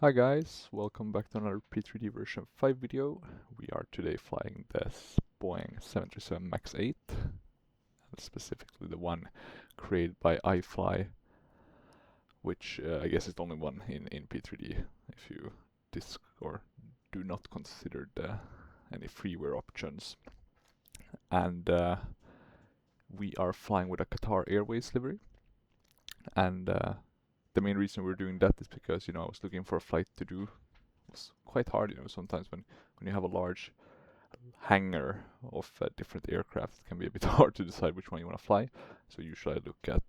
Hi guys, welcome back to another P3D version 5 video. We are today flying this Boeing 737 MAX 8, specifically the one created by iFly, which I guess is the only one in P3D if you or do not consider any freeware options. And we are flying with a Qatar Airways livery, and the main reason we're doing that is because, I was looking for a flight to do. It's quite hard, sometimes when you have a large hangar of different aircraft, it can be a bit hard to decide which one you want to fly. So usually I look at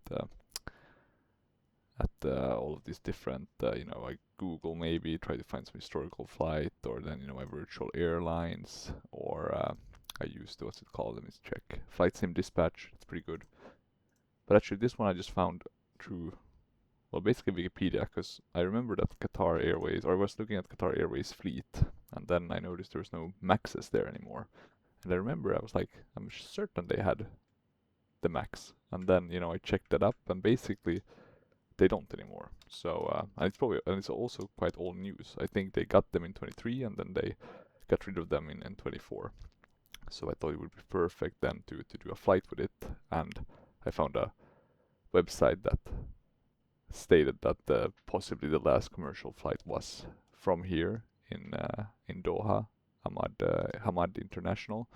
all of these different, I Google maybe, try to find some historical flight, or then, my virtual airlines, or I use, what's it called, let me check, Flight Sim Dispatch, it's pretty good. But actually this one I just found through, well, basically Wikipedia, because I remember that Qatar Airways, or I was looking at Qatar Airways fleet, and then I noticed there was no Maxes there anymore. And I remember I was like, I'm certain they had the Max. And then, I checked that up, and basically they don't anymore. So, and it's also quite old news. I think they got them in 23, and then they got rid of them in 24. So I thought it would be perfect then to do a flight with it, and I found a website that stated that possibly the last commercial flight was from here in Doha, Hamad International,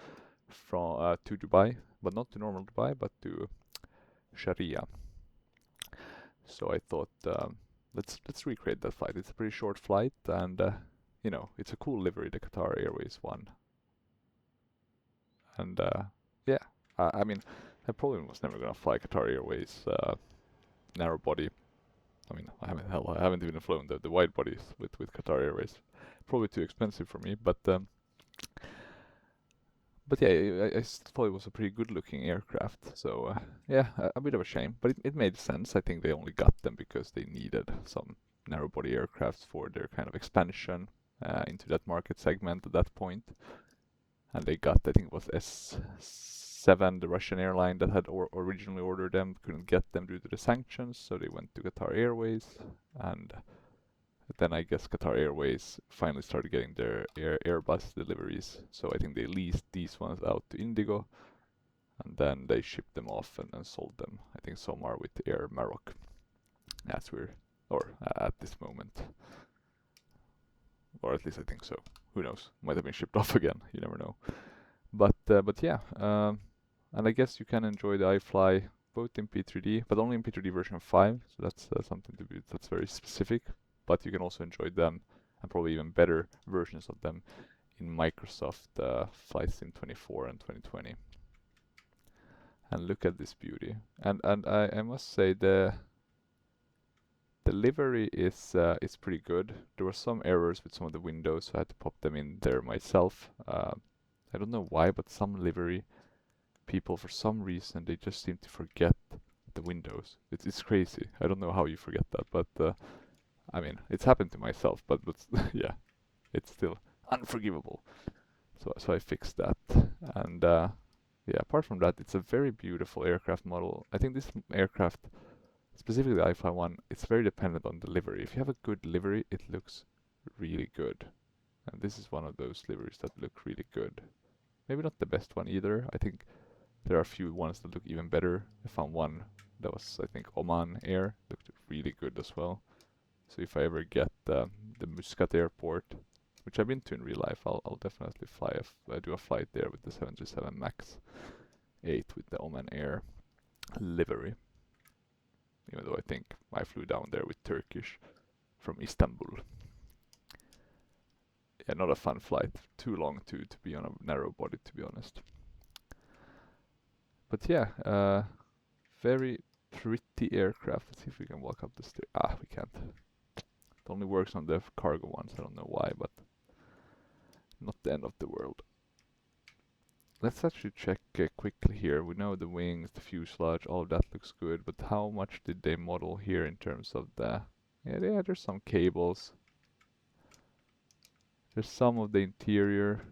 from to Dubai, but not to normal Dubai, but to Sharia. So I thought, let's recreate that flight. It's a pretty short flight, and it's a cool livery, the Qatar Airways one. And yeah, I mean, I probably was never gonna fly Qatar Airways narrow body. I mean, I haven't even flown the wide bodies with Qatar Airways. Probably too expensive for me, but yeah, I still thought it was a pretty good looking aircraft. So yeah, a bit of a shame, but it made sense. I think they only got them because they needed some narrow body aircrafts for their kind of expansion into that market segment at that point. And they got, I think it was S7, the Russian airline that had originally ordered them, couldn't get them due to the sanctions, so they went to Qatar Airways, and then I guess Qatar Airways finally started getting their Airbus deliveries. So I think they leased these ones out to Indigo, and then they shipped them off and sold them. I think some are with Air Maroc, as at this moment, or at least I think so. Who knows? Might have been shipped off again. You never know. But yeah, and I guess you can enjoy the iFly both in P3D, but only in P3D version 5. So that's something that's very specific. But you can also enjoy them, and probably even better versions of them, in Microsoft Flight Sim 24 and 2020. And look at this beauty. And I must say the livery is pretty good. There were some errors with some of the windows, so I had to pop them in there myself. I don't know why, but some livery people, for some reason, they just seem to forget the windows. It's crazy. I don't know how you forget that, but I mean, it's happened to myself, but yeah, it's still unforgivable. So I fixed that, and yeah, apart from that, it's a very beautiful aircraft model. I think this aircraft, specifically the iFly one, it's very dependent on the livery. If you have a good livery, it looks really good. And this is one of those liveries that look really good. Maybe not the best one either. I think there are a few ones that look even better. I found one that was, I think, Oman Air. Looked really good as well. So if I ever get the Muscat airport, which I've been to in real life, I'll definitely do a flight there with the 737 MAX8 with the Oman Air livery. Even though I think I flew down there with Turkish from Istanbul. Yeah, not a fun flight. Too long to be on a narrow body, to be honest. But yeah, very pretty aircraft. Let's see if we can walk up the stairs. Ah, we can't. It only works on the cargo ones. I don't know why, but not the end of the world. Let's actually check quickly here. We know the wings, the fuselage, all of that looks good, but how much did they model here in terms of the... Yeah, there's some cables. There's some of the interior.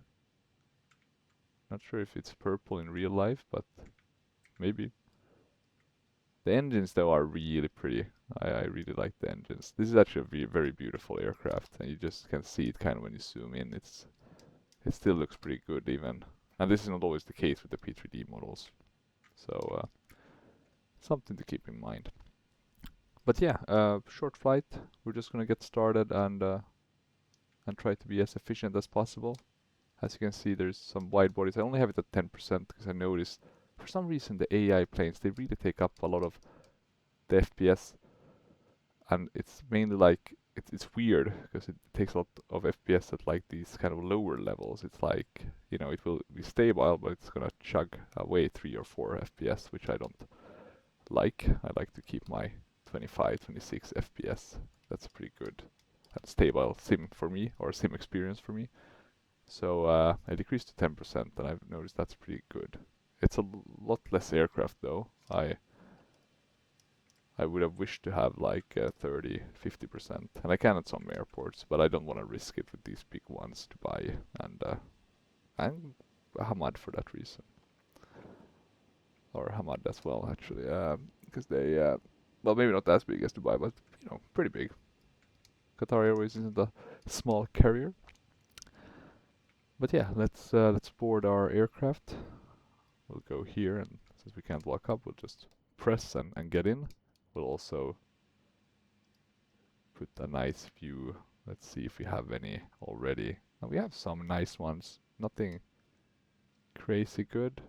Not sure if it's purple in real life, but maybe. The engines though are really pretty. I really like the engines. This is actually a very beautiful aircraft, and you just can see it kind of when you zoom in. It still looks pretty good even, and this is not always the case with the P3D models. So something to keep in mind. But yeah, short flight. We're just gonna get started and try to be as efficient as possible. As you can see, there's some wide bodies. I only have it at 10% because I noticed for some reason the AI planes, they really take up a lot of the FPS, and it's mainly like it's weird because it takes a lot of FPS at like these kind of lower levels. It's like, you know, it will be stable, but it's gonna chug away 3 or 4 FPS, which I don't like. I like to keep my 25, 26 FPS. That's pretty good and stable sim for me, or sim experience for me. So I decreased to 10%, and I've noticed that's pretty good. It's a lot less aircraft though. I would have wished to have like 30, 50%, and I can at some airports, but I don't want to risk it with these big ones to buy, and Hamad for that reason, or Hamad as well actually, because they well, maybe not as big as Dubai, but you know, pretty big. Qatar Airways isn't a small carrier. But yeah, let's board our aircraft. We'll go here, and since we can't walk up, we'll just press and get in. We'll also put a nice view. Let's see if we have any already. And we have some nice ones. Nothing crazy good.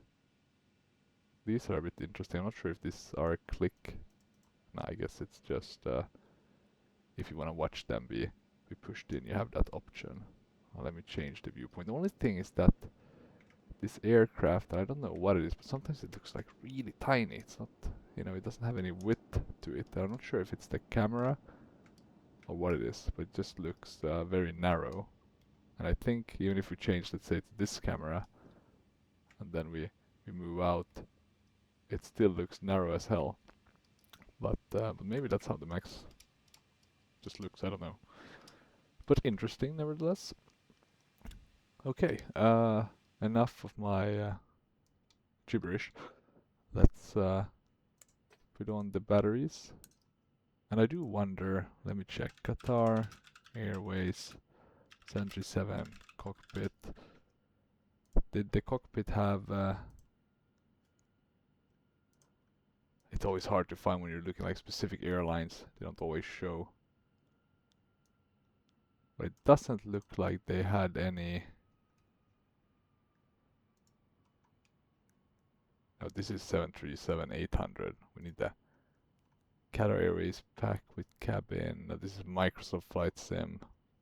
These are a bit interesting. I'm not sure if these are a click. No, I guess it's just if you want to watch them be pushed in, you have that option. Well, let me change the viewpoint. The only thing is that this aircraft, I don't know what it is, but sometimes it looks like really tiny. It's not, you know, it doesn't have any width to it. I'm not sure if it's the camera or what it is, but it just looks very narrow. And I think even if we change, let's say, to this camera, and then we move out, it still looks narrow as hell. But maybe that's how the Max just looks, I don't know. But interesting nevertheless. Okay, enough of my gibberish. Let's put on the batteries. And I do wonder, let me check, Qatar Airways 737 cockpit. Did the cockpit have it's always hard to find when you're looking like specific airlines. They don't always show. But it doesn't look like they had any. Oh, this is 737-800. We need the Qatar Airways pack with cabin. This is Microsoft Flight Sim.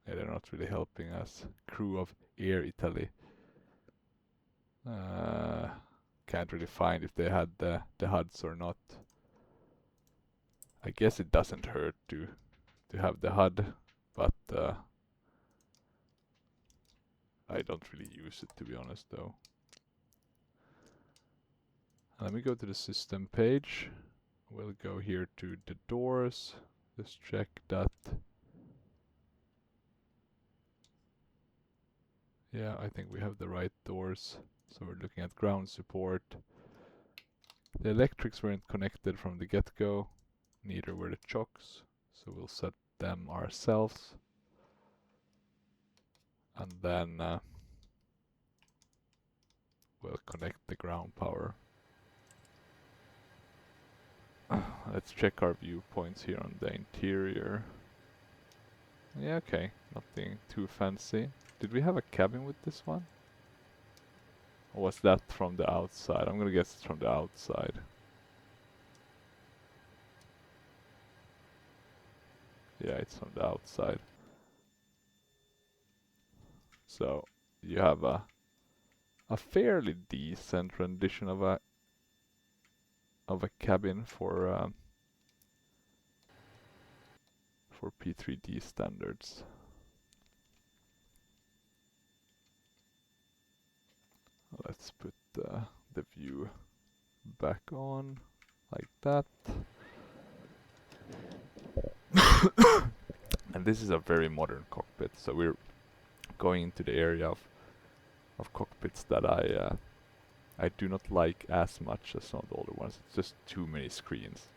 Yeah, they're not really helping us. Crew of Air Italy. Can't really find if they had the HUDs or not. I guess it doesn't hurt to have the HUD, but I don't really use it, to be honest, though. Let me go to the system page. We'll go here to the doors. Just check that. Yeah, I think we have the right doors. So we're looking at ground support. The electrics weren't connected from the get-go. Neither were the chocks. So we'll set them ourselves. And then we'll connect the ground power. Let's check our viewpoints here on the interior. Yeah, okay, nothing too fancy. Did we have a cabin with this one? Or was that from the outside? I'm gonna guess it's from the outside. Yeah, it's from the outside. So you have a fairly decent rendition of a cabin for P3D standards. Let's put the view back on like that. And this is a very modern cockpit, so we're going into the area of cockpits that I do not like as much as some of the older ones. It's just too many screens.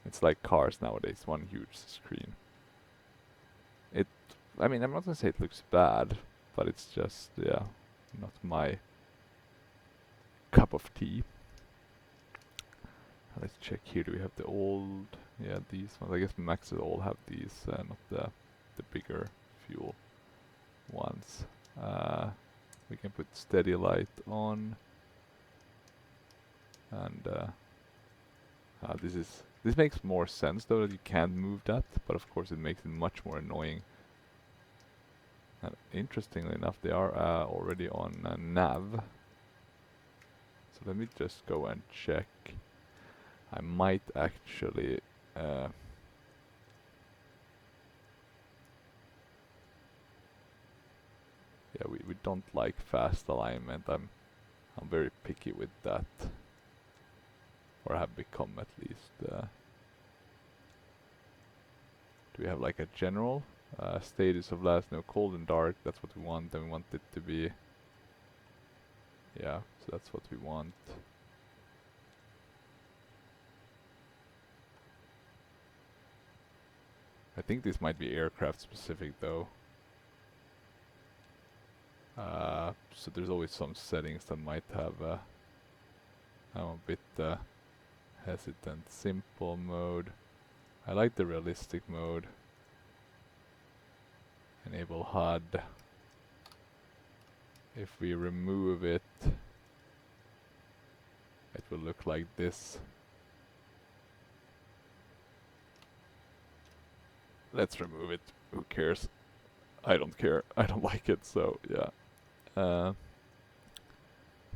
It's like cars nowadays, one huge screen. I mean, I'm not gonna say it looks bad, but it's just, yeah, not my cup of tea. Let's check here. Do we have the old? Yeah, these ones. I guess Maxes all have these, not the bigger fuel ones. We can put steady light on, and this makes more sense though that you can't move that, but of course it makes it much more annoying. And interestingly enough, they are already on nav. So let me just go and check. I might actually yeah, we don't like fast alignment. I'm very picky with that, or have become at least. Do we have like a general status of last? No, cold and dark. That's what we want. And we want it to be. Yeah, so that's what we want. I think this might be aircraft specific though. So there's always some settings that might have. I'm a bit hesitant. Simple mode. I like the realistic mode. Enable HUD. If we remove it, it will look like this. Let's remove it. Who cares? I don't care. I don't like it, so yeah.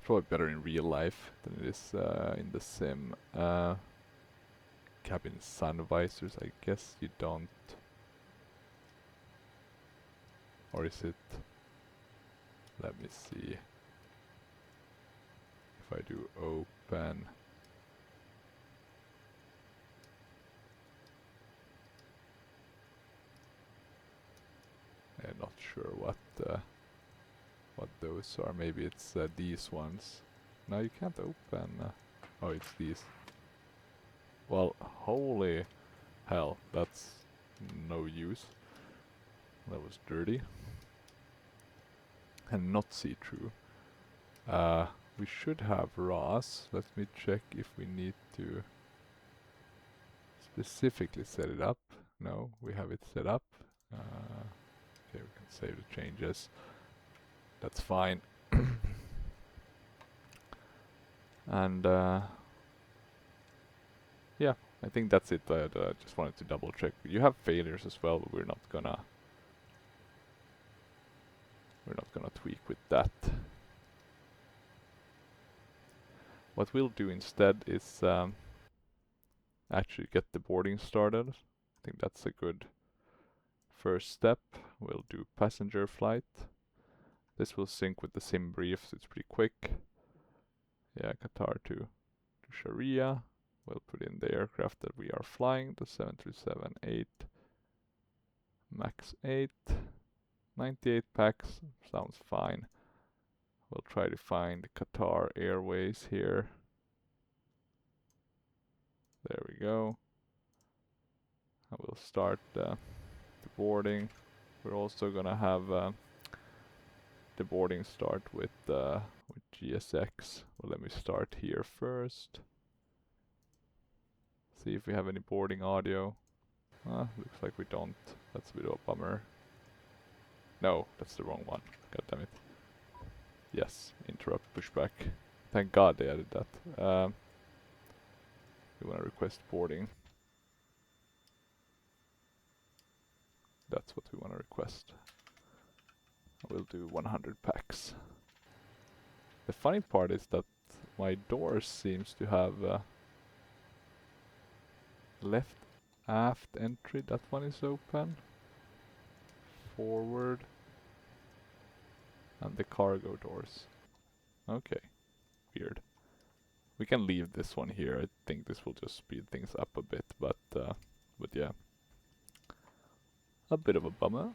Probably better in real life than it is in the sim. Cabin sun visors, I guess you don't. Or is it? Let me see. If I do open. I'm not sure what those are. Maybe it's these ones. No, you can't open. Oh, it's these. Well, holy hell, that's no use. That was dirty. And not see-through. We should have RAS. Let me check if we need to specifically set it up. No, we have it set up. Okay, we can save the changes. That's fine. And yeah, I think that's it. I just wanted to double check. You have failures as well, but we're not gonna tweak with that. What we'll do instead is actually get the boarding started. I think that's a good first step. We'll do passenger flight. This will sync with the sim brief, so it's pretty quick. Yeah, Qatar to Sharia. We'll put in the aircraft that we are flying, the 737-MAX8. 98 packs, sounds fine. We'll try to find Qatar Airways here. There we go. I will start the boarding. We're also gonna have the boarding start with GSX. Well, let me start here first. See if we have any boarding audio. Looks like we don't. That's a bit of a bummer. No, that's the wrong one. God damn it. Yes, interrupt pushback. Thank God they added that. We want to request boarding. That's what we want to request. We'll do 100 packs. The funny part is that my door seems to have left aft entry. That one is open. Forward. And the cargo doors. Okay. Weird. We can leave this one here. I think this will just speed things up a bit, but yeah. A bit of a bummer.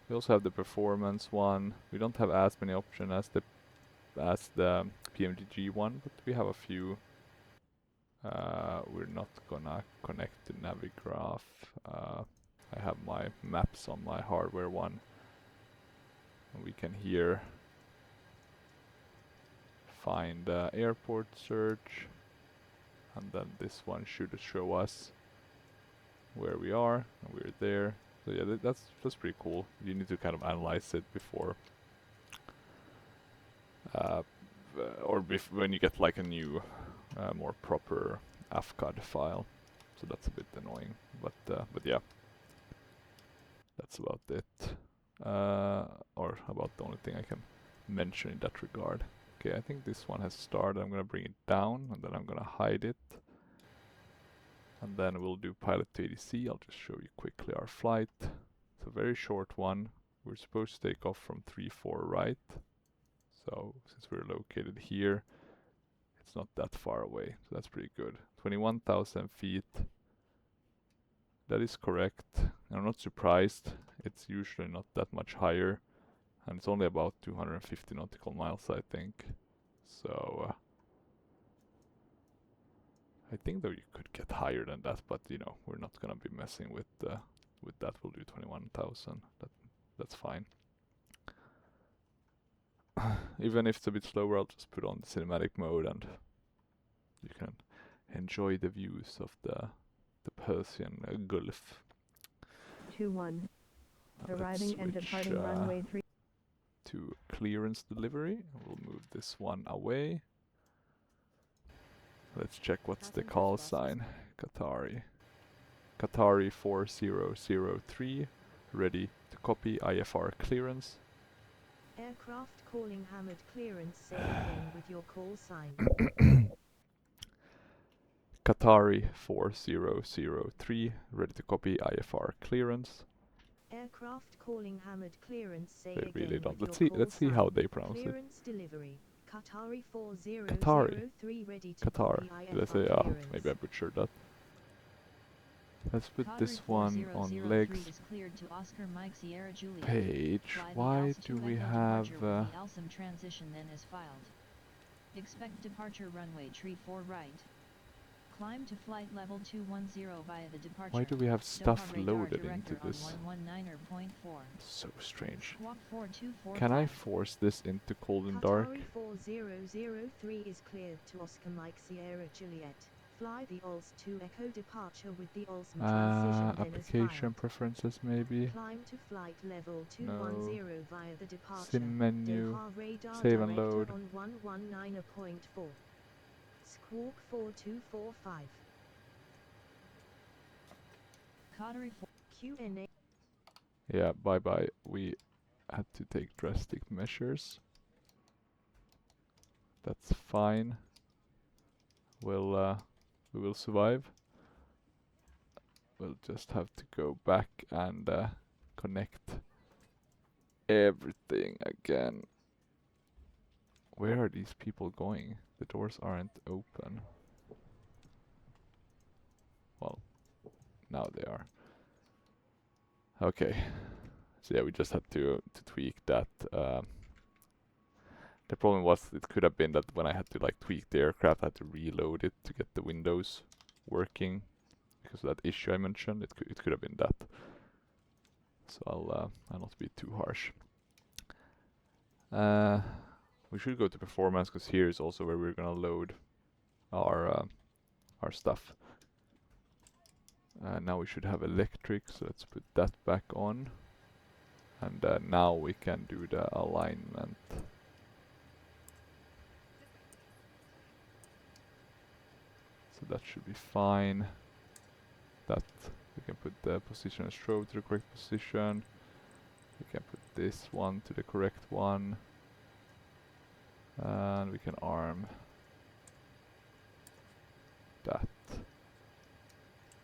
We also have the performance one. We don't have as many options as the PMDG one, but we have a few We're not gonna connect to Navigraph. I have my maps on my hardware one. And we can here find airport search, and then this one should show us where we are, and we're there. So yeah, that's pretty cool. You need to kind of analyze it before, or when you get like a new, more proper AFCAD file. So that's a bit annoying, but yeah, that's about it. Or about the only thing I can mention in that regard. Okay, I think this one has started. I'm gonna bring it down, and then I'm gonna hide it. And then we'll do pilot to ADC. I'll just show you quickly our flight. It's a very short one. We're supposed to take off from 3-4 right. So since we're located here, it's not that far away. So that's pretty good. 21,000 feet. That is correct. I'm not surprised. It's usually not that much higher. And it's only about 250 nautical miles, I think. So I think though you could get higher than that, but you know, we're not gonna be messing with that. We'll do 21,000. That's fine. Even if it's a bit slower, I'll just put on the cinematic mode, and you can enjoy the views of the Persian Gulf. 2-1. Arriving and departing runway 3. To clearance delivery. We'll move this one away. Let's check what's the call sign. Qatari. Qatari 4003. Ready to copy IFR clearance. Aircraft calling Hamid clearance. Say again with your call sign. Qatari 4003. Ready to copy IFR clearance. Aircraft calling Hamid clearance. Say They again really don't. with Let's see how they pronounce clearance delivery. Qatari 4003 Qatari. ready to Qatar. copy IFR Did I say clearance. maybe I butchered that. Let's put this one on legs. Page. Why do we have transition then is filed. Expect departure runway 34 right. Climb to flight level 210 via the departure. why do we have stuff loaded into this? 119.4. So strange. Squawk 4245. Can I force this into cold and dark? Qatari 4003 is cleared to Oscar Mike Sierra Juliet. Fly the OLS to Echo departure with the OLS transition then Application preferences maybe. Climb to flight level 210 via the departure. Sim menu. Doha radar Save and director load. on 119.4. Squawk 4245. Qatari QNA. Yeah, bye bye. We had to take drastic measures. That's fine. We will survive. We'll just have to go back and connect everything again. Where are these people going? The doors aren't open. Well, now they are. Okay. So yeah, we just had to tweak that. The problem was it could have been that when I had to like tweak the aircraft, I had to reload it to get the windows working because of that issue I mentioned. It could have been that. So I'll not be too harsh. We should go to performance because here is also where we're gonna load our stuff. Now we should have electric, so let's put that back on. And now we can do the alignment. So that should be fine. That we can put the position and strobe to the correct position. We can put this one to the correct one. And we can arm that.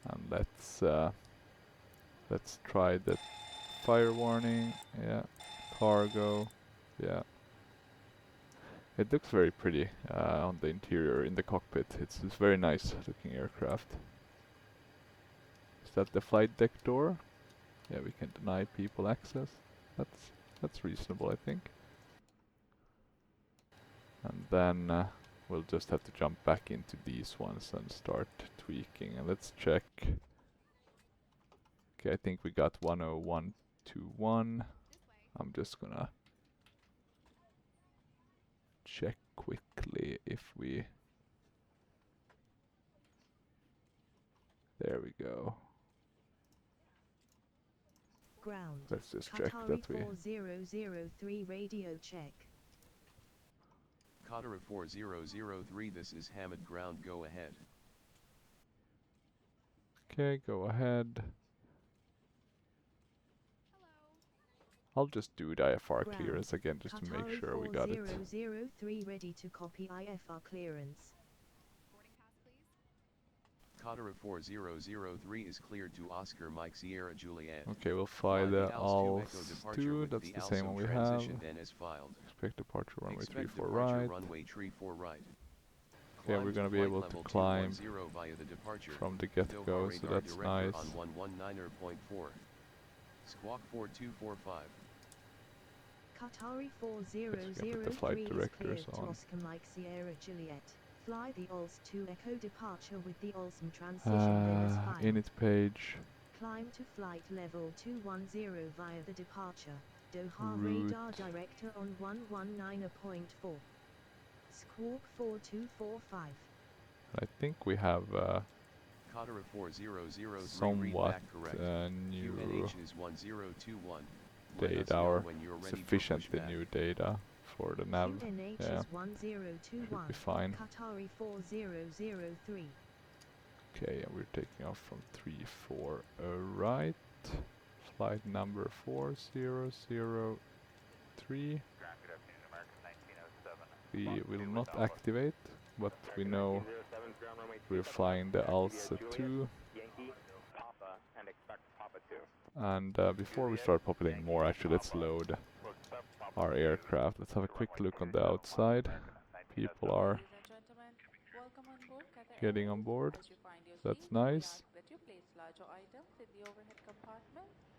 And let's try the fire warning. Yeah, cargo. Yeah. It looks very pretty on the interior in the cockpit. It's very nice looking aircraft. Is that the flight deck door? Yeah, we can deny people access. That's reasonable, I think. And then we'll just have to jump back into these ones and start tweaking. And let's check. Okay, I think we got 10121. I'm just gonna check quickly if we... There we go. Ground. Let's just check Qatari that we... 4003 radio check. Qatar 4003, this is Hamid ground, go ahead. Okay, go ahead. I'll just do the IFR Ground. clearance again just to make Qatari sure we got it. 4003 ready to copy IFR clearance. Qatar 4003 is cleared to Oscar Mike Sierra Juliet. Okay, we'll fly Fly the ALS ALS 2 2, with that's the ALSO same one we have. transition then as filed. Expect departure runway Expect 34 departure right. runway 34 right. Okay, Climb we're to gonna be flight able to level climb 210 via the departure. from the get-go, so Radar that's director nice. on 119.4. Squawk 4245. Qatari Let's get the 4003 flight is directors cleared to on. Oscar Mike Sierra Juliet. Fly the OLS 2 Echo departure with the OLSM transition then as filed. Init page. Climb to flight level 210 via the departure. Doha Route. radar director on 119.4. Squawk 4245. I think we have Qatar 4003 read somewhat back correct. new QNH is 1021. Let us data, know or when you're ready for sufficiently pushback. new data for the nav. QNH Yeah, is 1021. should be fine. Qatari 4003. Okay, and we're taking off from 34 right. Flight number 4003. We will not activate, but we know we're flying the ALSA 2. And before we start populating more, actually, let's load our aircraft. Let's have a quick look on the outside. People are getting on board. That's nice.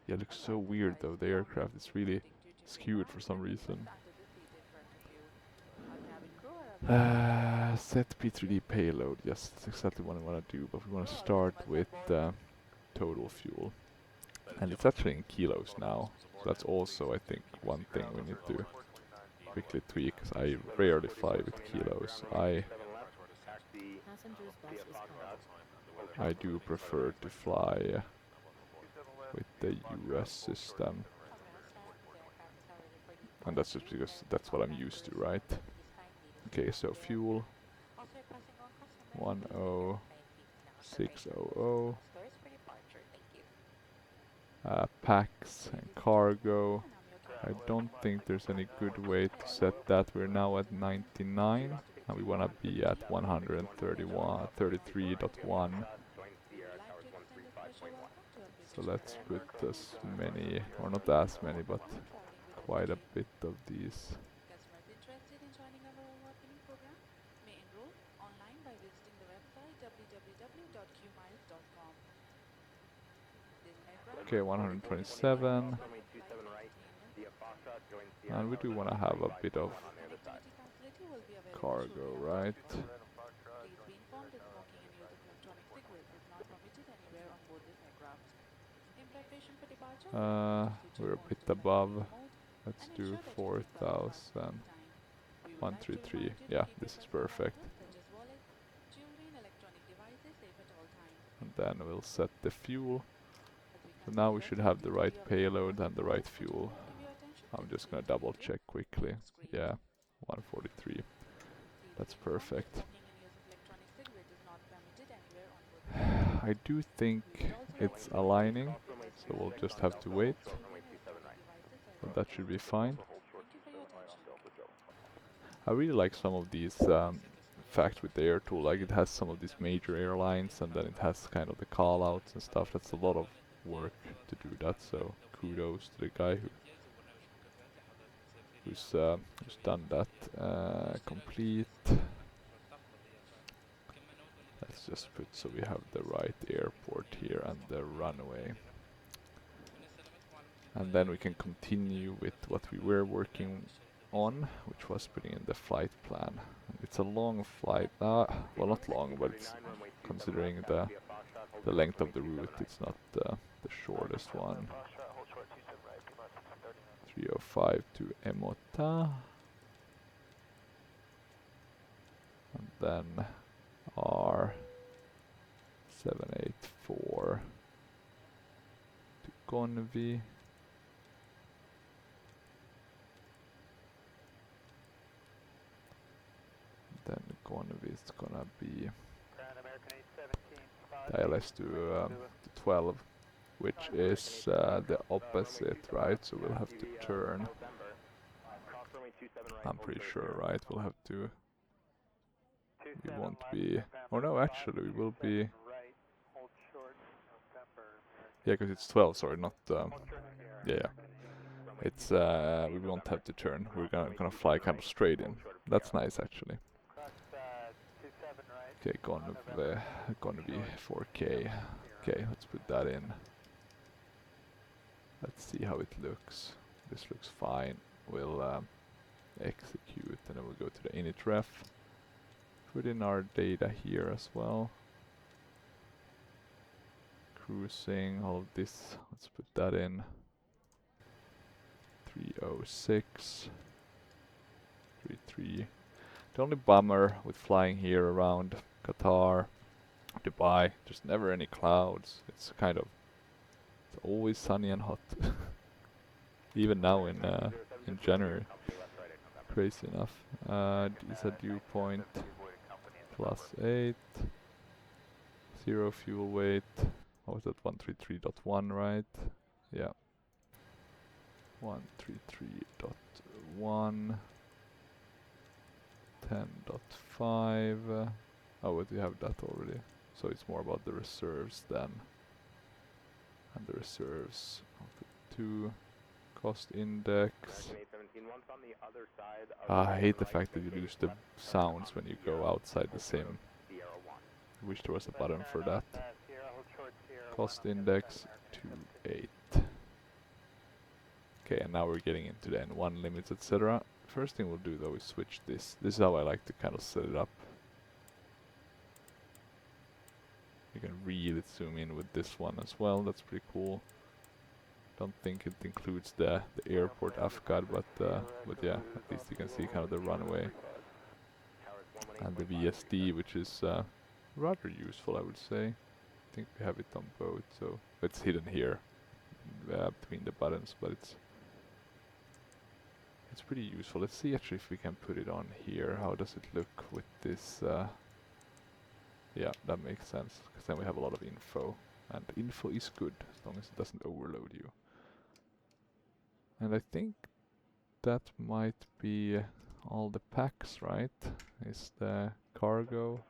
Yeah, it looks so weird though. The aircraft is really skewed for some reason. Set P3D payload. Yes, that's exactly what I want to do. But we want to start with total fuel. And it's actually in kilos now. So that's also, I think, one thing we need to quickly tweak. Because I rarely fly with kilos. I do prefer to fly with the US system. And that's just because that's what I'm used to, right? Okay, so fuel 10600. Packs and cargo. I don't think there's any good way to set that. We're now at 99 and we want to be at 133.1. So let's put as many, or not as many, but quite a bit of these. Okay, 127. And we do want to have a bit of cargo, right? We're a bit above. Let's do 4,000. 133. Yeah, this is perfect. And then we'll set the fuel. So now we should have the right payload and the right fuel. I'm just gonna double check quickly. Yeah, 143. That's perfect. I do think it's aligning, so we'll just have to wait. But that should be fine. I really like some of these facts with the air tool. Like it has some of these major airlines, and then it has kind of the call-outs and stuff. That's a lot of work to do that. So kudos to the guy who's done that. Complete. Let's just put so we have the right airport here and the runway. And then we can continue with what we were working on, which was putting in the flight plan. It's a long flight, well not long, but it's considering the length of the route, it's not the shortest one. 305 to Emota. And then R784 to Gonvi. Then Gonvi is gonna be ILS to 12, which is the opposite, right? So we'll have to turn. I'm pretty sure, right? We'll have to. We won't be. Oh no, actually, we will be. Yeah, because it's 12. Sorry, not. Yeah. It's we won't have to turn. We're gonna fly kind of straight in. That's nice, actually. Okay, gonna be 4K. Okay, let's put that in. Let's see how it looks. This looks fine. We'll execute, and then we'll go to the init ref. Put in our data here as well. Cruising, all of this. Let's put that in. 306. 33. The only bummer with flying here around Qatar, Dubai, there's never any clouds. It's kind of, it's always sunny and hot. Even now in January. Crazy enough. Is a dew point +8. 0 fuel weight. What was that? 133.1, right? Yeah. 133.1. 10.5. Oh, but we have that already. So it's more about the reserves then. And the reserves. 2. Cost index. I hate the fact that you lose the sounds when you go outside the sim. I wish there was a button for that. Cost index 2.8. Okay, and now we're getting into the N1 limits, etc. First thing we'll do though is switch this. This is how I like to kind of set it up. You can really zoom in with this one as well. That's pretty cool. Don't think it includes the airport AFCAD, but yeah, at least you can see kind of the runway and the VSD, which is rather useful, I would say. I think we have it on both, so it's hidden here between the buttons, but it's pretty useful. Let's see actually if we can put it on here. How does it look with this? Yeah, that makes sense, because then we have a lot of info, and info is good as long as it doesn't overload you. And I think that might be all the packs, right? Is the cargo?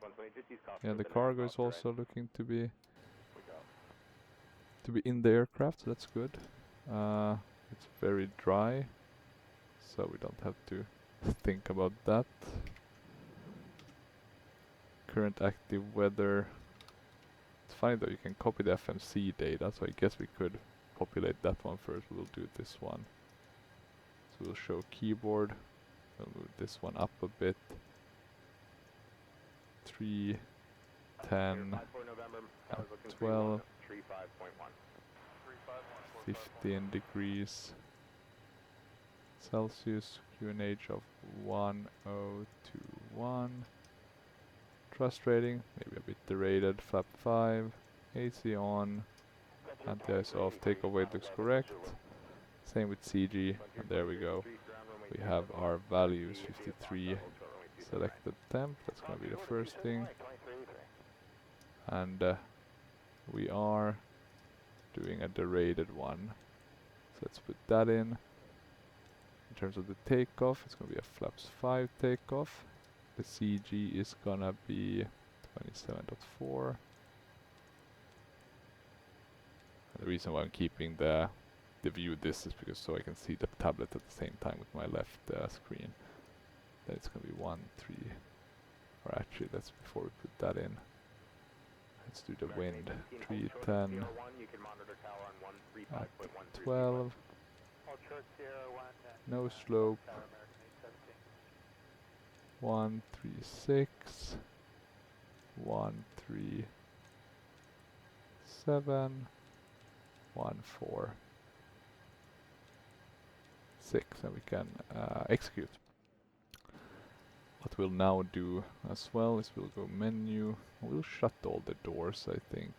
Yeah, the cargo is also looking to be in the aircraft, so that's good. It's very dry, so we don't have to think about that. Current active weather. It's funny though, you can copy the FMC data, so I guess we could populate that one first. We'll do this one. So we'll show keyboard. We'll move this one up a bit. 3, 10, 12, 15 degrees Celsius, QNH of 1021. Thrust rating, maybe a bit derated, flap 5, AC on, anti-ice off, takeoff weight looks correct. Same with CG, and there we go. We have our values, 53, selected temp, that's going to be the first thing. And we are doing a derated one. So let's put that in. In terms of the takeoff, it's going to be a flaps 5 takeoff. The CG is going to be 27.4. The reason why I'm keeping the view this is because so I can see the tablet at the same time with my left screen. Then it's going to be 1, 3, or actually let's, before we put that in, let's do the wind, 310 at 12, no slope, 136 137 146, and we can execute. What we'll now do as well is we'll go menu, we'll shut all the doors, I think.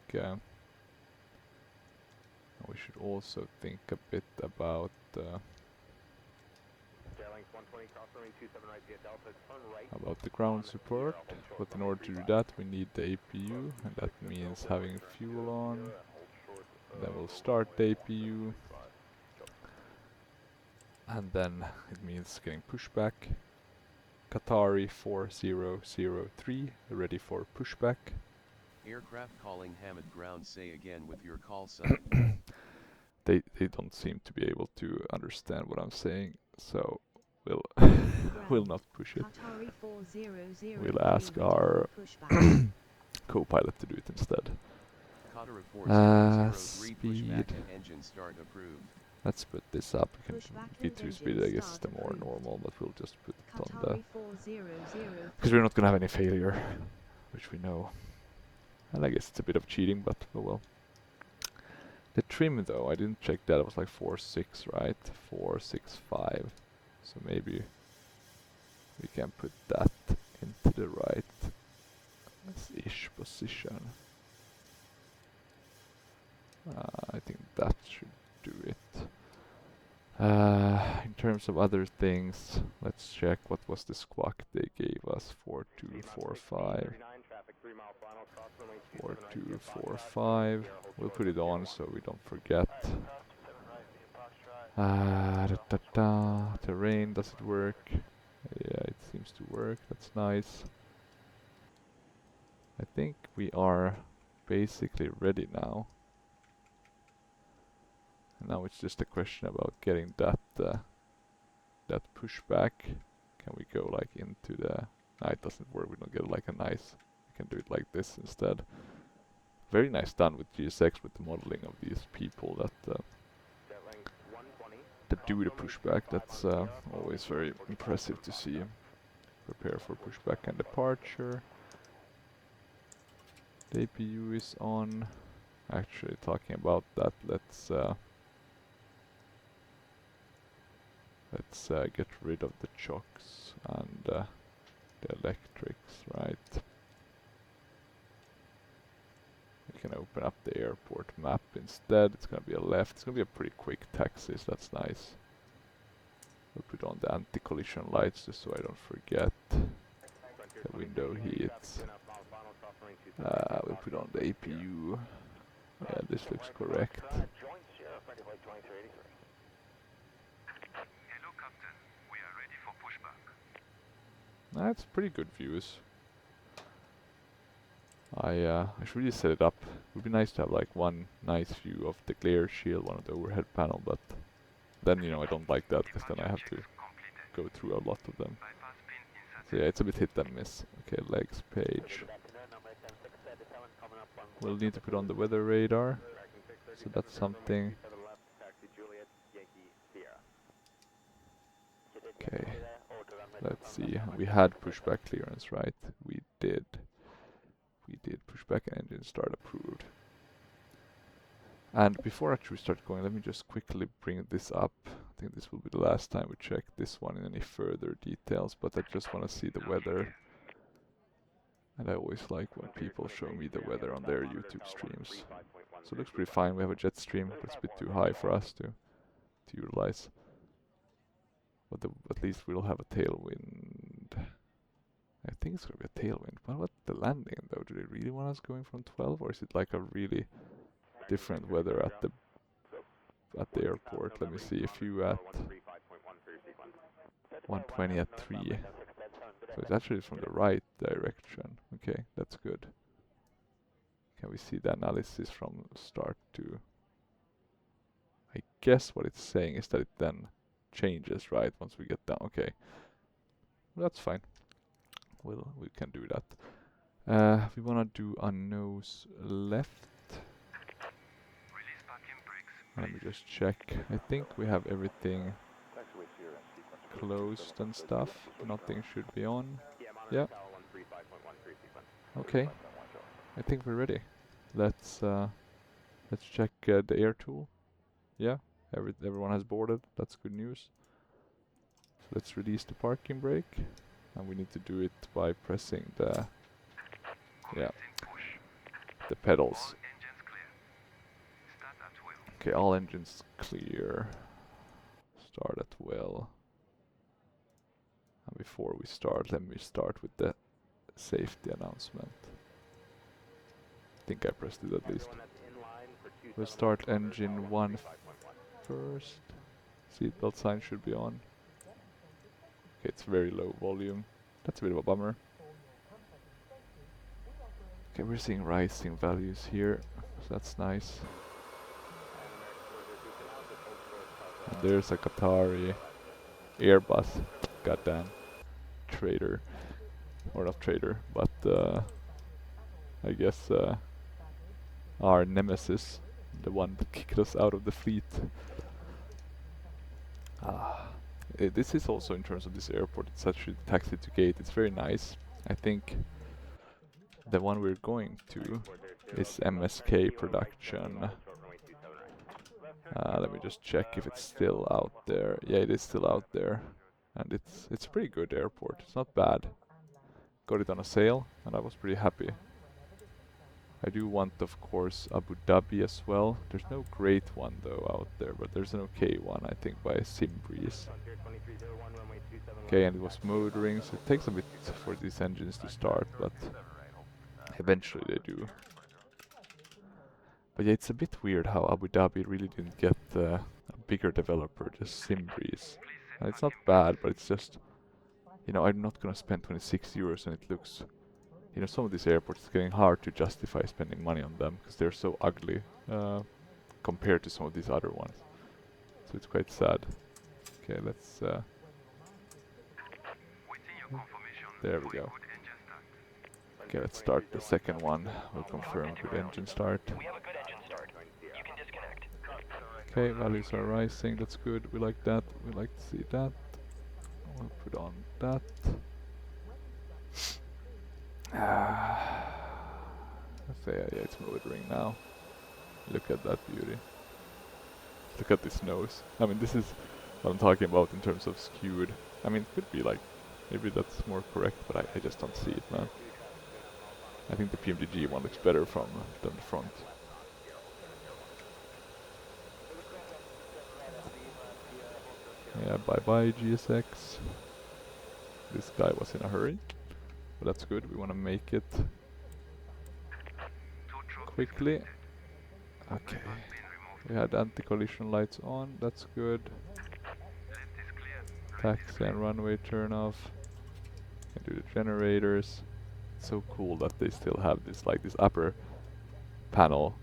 We should also think a bit about the ground support, but in order to do that we need the APU, and that means having fuel on. Then we'll start the APU, and then it means getting pushback. Qatari 4003, ready for pushback. Aircraft calling Hamid ground, say again with your call sign. They don't seem to be able to understand what I'm saying, so we'll we'll not push it. Qatari 4003 We'll ask ready our for pushback. co-pilot to do it instead. Qatar 4003 Speed. pushback and engine start approved. Let's put this up. We can Pushback V2 and speed, engine I guess, start the more approved. normal, but we'll just put it on the... Qatari 4003 Because we're not gonna have any failure, which we know. And I guess it's a bit of cheating, but oh well. The trim though, I didn't check that, it was like 4.6, right? 4.65. So maybe we can put that into the right-ish position. I think that should do it. In terms of other things, let's check what was the squawk they gave us. 4245. 4245. We'll put it on so we don't forget. Terrain, does it work? Yeah, it seems to work. That's nice. I think we are basically ready now. And now it's just a question about getting that that pushback. Can we go like into the... No, it doesn't work. We don't get like a nice... We can do it like this instead. Very nice done with GSX with the modeling of these people that do the pushback. That's always very impressive to see. Prepare for pushback and departure. The APU is on. Actually, talking about that, let's get rid of the chocks and the electrics, right? We can open up the airport map instead. It's gonna be a left. It's gonna be a pretty quick taxi, so that's nice. We'll put on the anti-collision lights just so I don't forget. The window heats. We'll put on the APU. Yeah, this looks correct. That's pretty good views. I should really set it up. It would be nice to have like one nice view of the glare shield, one of the overhead panel, but then, you know, I don't like that because then I have to go through a lot of them. So yeah, it's a bit hit and miss. Okay, legs page. We'll need to put on the weather radar. So that's something. Okay. Let's see. We had pushback clearance, right? We did. We did pushback and engine start approved. And before actually we start going, let me just quickly bring this up. I think this will be the last time we check this one in any further details, but I just want to see the weather. And I always like when people show me the weather on their YouTube streams. So it looks pretty fine. We have a jet stream, but it's a bit too high for us to utilize. But at least we'll have a tailwind. I think it's going to be a tailwind. What about the landing though? Do they really want us going from 12, or is it like a really different weather at the airport? Let me see. If you at 120 at 3. So it's actually from the right direction. Okay, that's good. Can we see the analysis from start to... I guess what it's saying is that it then changes, right, once we get down. Okay, well, that's fine. We can do that. We wanna do a nose left. Let me just check. I think we have everything closed and stuff. Nothing should be on. Yeah. Okay. I think we're ready. Let's check the air tool. Yeah. Everyone has boarded. That's good news. So let's release the parking brake, and we need to do it by pressing the pedals. Okay, all engines clear. Start at will. And before we start, let me start with the safety announcement. I think I pressed it at least. We'll start engine 1 first. Seatbelt sign should be on. Okay, it's very low volume. That's a bit of a bummer. Okay, we're seeing rising values here, so that's nice. And there's a Qatari Airbus. Goddamn. Traitor. Or not traitor, but I guess our nemesis. The one that kicked us out of the fleet. This is also, in terms of this airport, it's actually taxi to gate. It's very nice. I think the one we're going to is MSK production. Let me just check if it's still out there. Yeah, it is still out there, and it's a pretty good airport. It's not bad. Got it on a sale, and I was pretty happy. I do want, of course, Abu Dhabi as well. There's no great one though out there, but there's an okay one, I think, by Simbreeze. Okay, and it was motoring, so it takes a bit for these engines to start, but eventually they do. But yeah, it's a bit weird how Abu Dhabi really didn't get a bigger developer, just Simbreeze. And it's not bad, but it's just, you know, I'm not gonna spend 26 euros and it looks, you know, some of these airports, it's getting hard to justify spending money on them because they're so ugly compared to some of these other ones. So it's quite sad. Okay, let's there we go. Okay, let's start the second one. We'll confirm good engine start. Okay, values are rising. That's good. We like that. We like to see that. We'll put on that. Let's say, yeah, it's motoring now. Look at that beauty. Look at this nose. I mean, this is what I'm talking about in terms of skewed. I mean, it could be like, maybe that's more correct, but I just don't see it, man. I think the PMDG one looks better from than the front. Yeah, bye-bye GSX. This guy was in a hurry, but that's good. We want to make it quickly. Okay. We had anti-collision lights on. That's good. Taxi and runway turn off. Can do the generators. It's so cool that they still have this, like, this upper panel.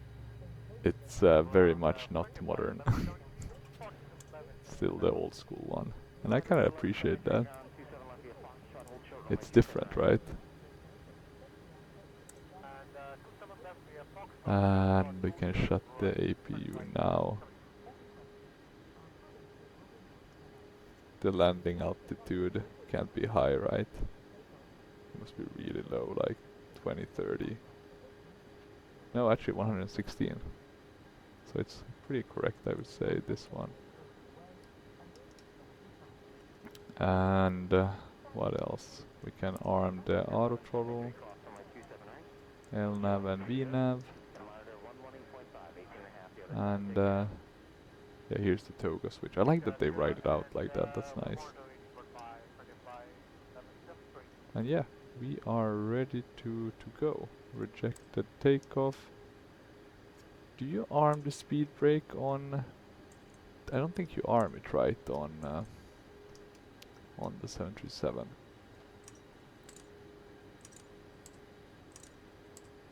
It's very much not modern. Still the old school one, and I kind of appreciate that. It's different, right? And we can shut the APU now. The landing altitude can't be high, right? It must be really low, like 20, 30. No, actually 116. So it's pretty correct, I would say, this one. And what else? We can arm the auto throttle, LNAV and VNAV. And yeah, here's the toga switch. I like that they write it out like that, that's nice. And yeah, we are ready to go. Rejected takeoff. Do you arm the speed brake on... I don't think you arm it right on the 737.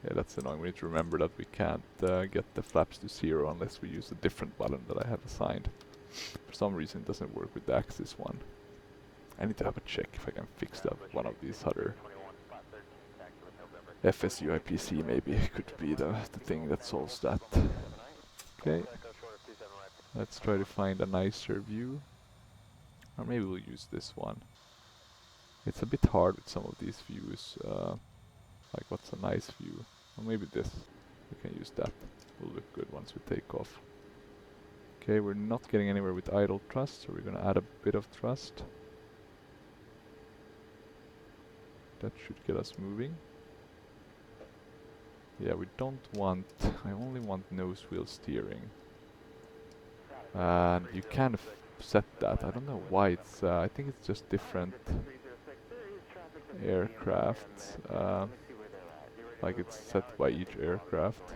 Yeah, that's annoying. We need to remember that we can't get the flaps to 0 unless we use a different button that I have assigned. For some reason it doesn't work with the axis one. I need to have a check if I can fix that one of these other FSU IPC maybe could be the thing that solves that. Okay, let's try to find a nicer view. Or maybe we'll use this one. It's a bit hard with some of these views. Like what's a nice view? Or maybe this. We can use that. Will look good once we take off. Okay, we're not getting anywhere with idle thrust, so we're gonna add a bit of thrust. That should get us moving. Yeah, we don't want... I only want nose wheel steering. And you can set that. I don't know why it's... I think it's just different aircraft. Like it's set by each aircraft.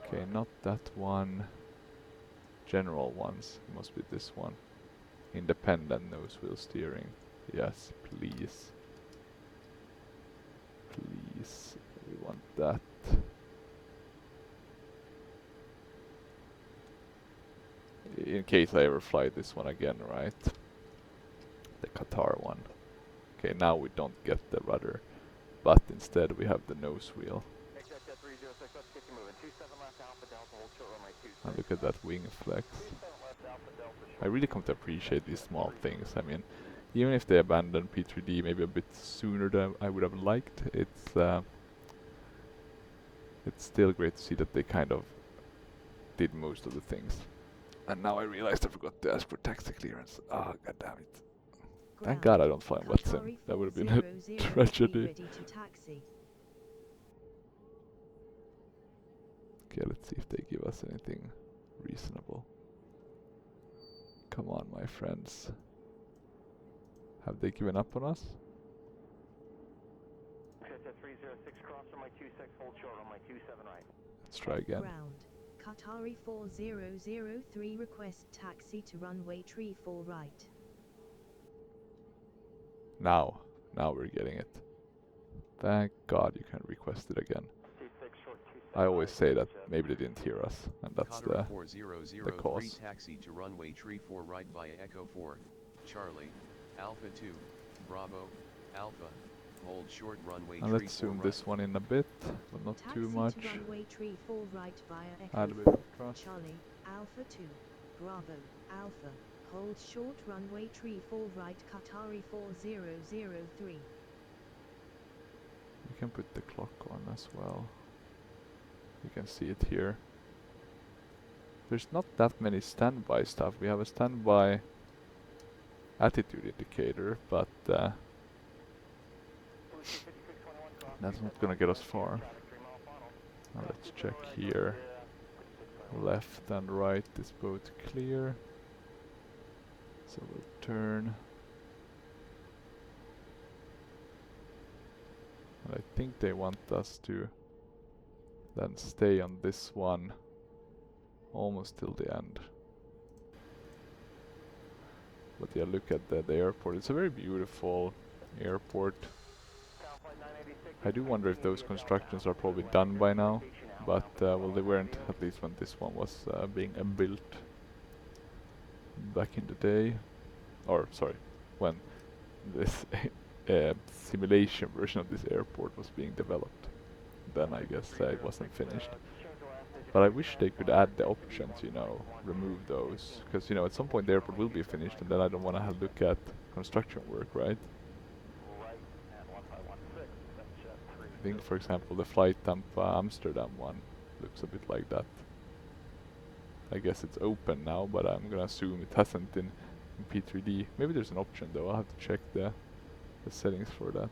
Okay, not that one. General ones. It must be this one. Independent nose wheel steering. Yes, please. Please. We want that. In case I ever fly this one again, right? The Qatar one. Okay, now we don't get the rudder, but instead we have the nose wheel. And look at that wing flex. I really come to appreciate these small things. I mean, even if they abandoned P3D maybe a bit sooner than I would have liked, it's still great to see that they kind of did most of the things. And now I realized I forgot to ask for taxi clearance. Ah, god damn it. Thank God I don't fly in wet sim. That would have been a tragedy. Okay, let's see if they give us anything reasonable. Come on, my friends. Have they given up on us? Let's try again. Ground. Qatari 4003 request taxi to runway 34 right. Now we're getting it. Thank God you can request it again. I always say that maybe they didn't hear us, and that's the cause. Taxi to runway 34 right via Echo 4, Charlie, Alpha 2, Bravo, Alpha, hold short runway. And let's zoom this one in a bit, but not Taxi too much. to runway 34 right via Echo Add a bit 4, of thrust. Charlie, Alpha 2, Bravo, Alpha, hold short runway 34 right Qatari 4003. We can put the clock on as well. You can see it here. There's not that many standby stuff. We have a standby attitude indicator, but that's not gonna get us far. Now let's check here. Left and right is both clear. So we'll turn. And I think they want us to then stay on this one almost till the end. But yeah, look at the airport. It's a very beautiful airport. I do wonder if those constructions are probably done by now, but well, they weren't, at least when this one was being built back in the day. Or sorry, when this simulation version of this airport was being developed. Then I guess it wasn't finished. But I wish they could add the option to, you know, remove those. Because, you know, at some point the airport will be finished and then I don't want to look at construction work, right? I think, for example, the flight Tampa Amsterdam one looks a bit like that. I guess it's open now, but I'm gonna assume it hasn't in P3D. Maybe there's an option though, I'll have to check the settings for that.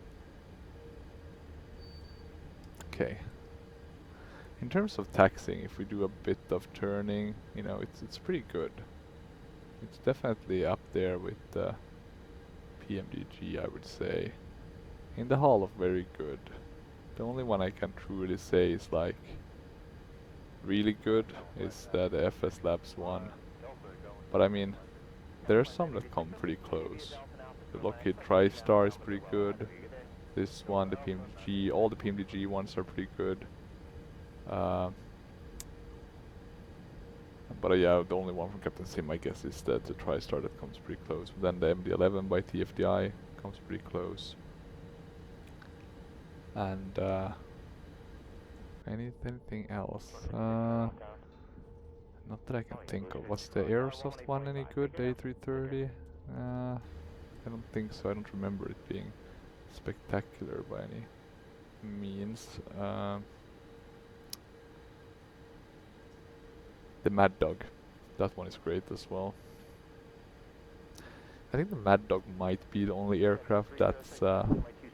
Okay. In terms of taxiing, if we do a bit of turning, you know, it's pretty good. It's definitely up there with PMDG, I would say. In the hall of very good. The only one I can truly say is like really good is the FS Labs one. But I mean, there are some that come pretty close. The Lockheed TriStar is pretty good. This one, the PMDG, all the PMDG ones are pretty good. But yeah, the only one from Captain Sim, I guess, is the TriStar that comes pretty close. Then the MD-11 by TFDI comes pretty close. And anything else? Not that I can think of. Was the Aerosoft one any good? The A330? I don't think so. I don't remember it being spectacular by any means. The Mad Dog, that one is great as well. I think the Mad Dog might be the only aircraft that's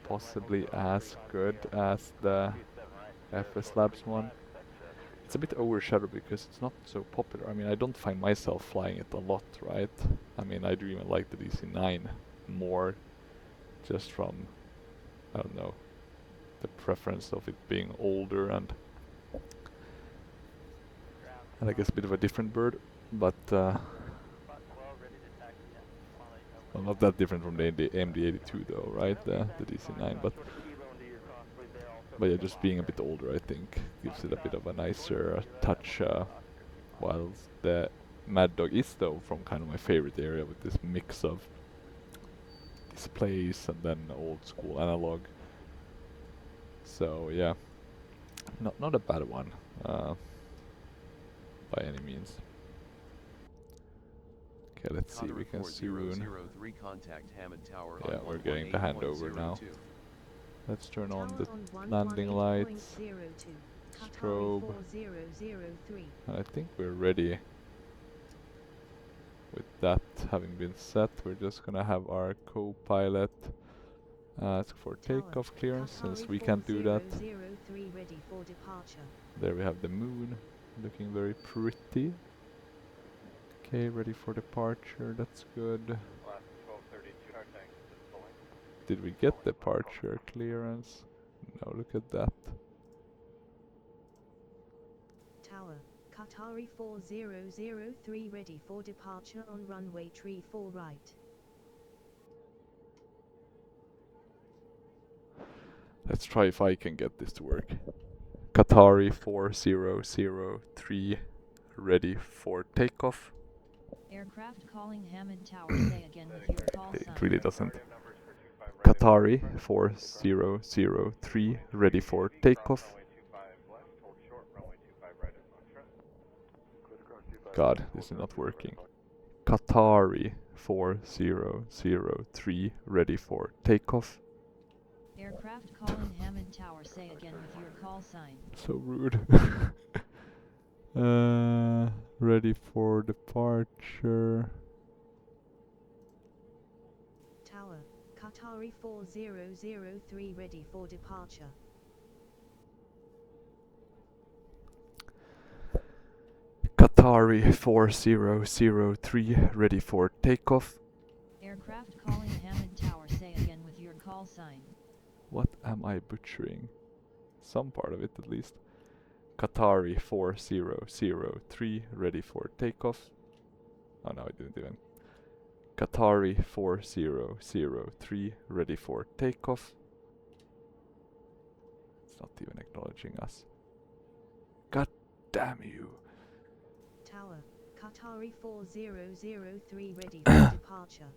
possibly as good as the FS Labs one. It's a bit overshadowed because it's not so popular. I mean, I don't find myself flying it a lot, right? I mean, I do even like the DC-9 more, just from, I don't know, the preference of it being older and I guess a bit of a different bird, but well, not that different from the MD-82 though, right? The DC-9, but yeah, just being a bit older, I think, gives it a bit of a nicer touch. Whilst the Mad Dog is though from kind of my favorite area with this mix of displays and then old school analog. So yeah, not a bad one by any means. Okay, let's see, we can soon. Yeah, we're getting the handover now. Let's turn on the landing lights, strobe, and I think we're ready. With that having been set, we're just gonna have our co-pilot ask for takeoff clearance, since we can't do that. There we have the moon, looking very pretty. Okay, ready for departure, that's good. Did we get departure clearance? No, look at that. Tower, Qatari 4003 ready for departure on runway 34 right. Let's try if I can get this to work. Qatari 4003 ready for takeoff. Aircraft calling Hammond Tower, say again with your call sign. It really doesn't. Qatari 4003 ready for takeoff. God, this is not working. Qatari 4003 ready for takeoff. Aircraft calling Hammond Tower, say again with your call sign. So rude. Ready for departure. Tower, Qatari 4003 ready for departure. Qatari 4003 ready for takeoff. Aircraft calling Hammond Tower, say again with your call sign. What am I butchering? Some part of it at least. Qatari 4003 ready for takeoff. Oh no, I didn't even. Qatari 4003 ready for takeoff. It's not even acknowledging us. God damn you. Tower, Qatari 4003 ready for departure.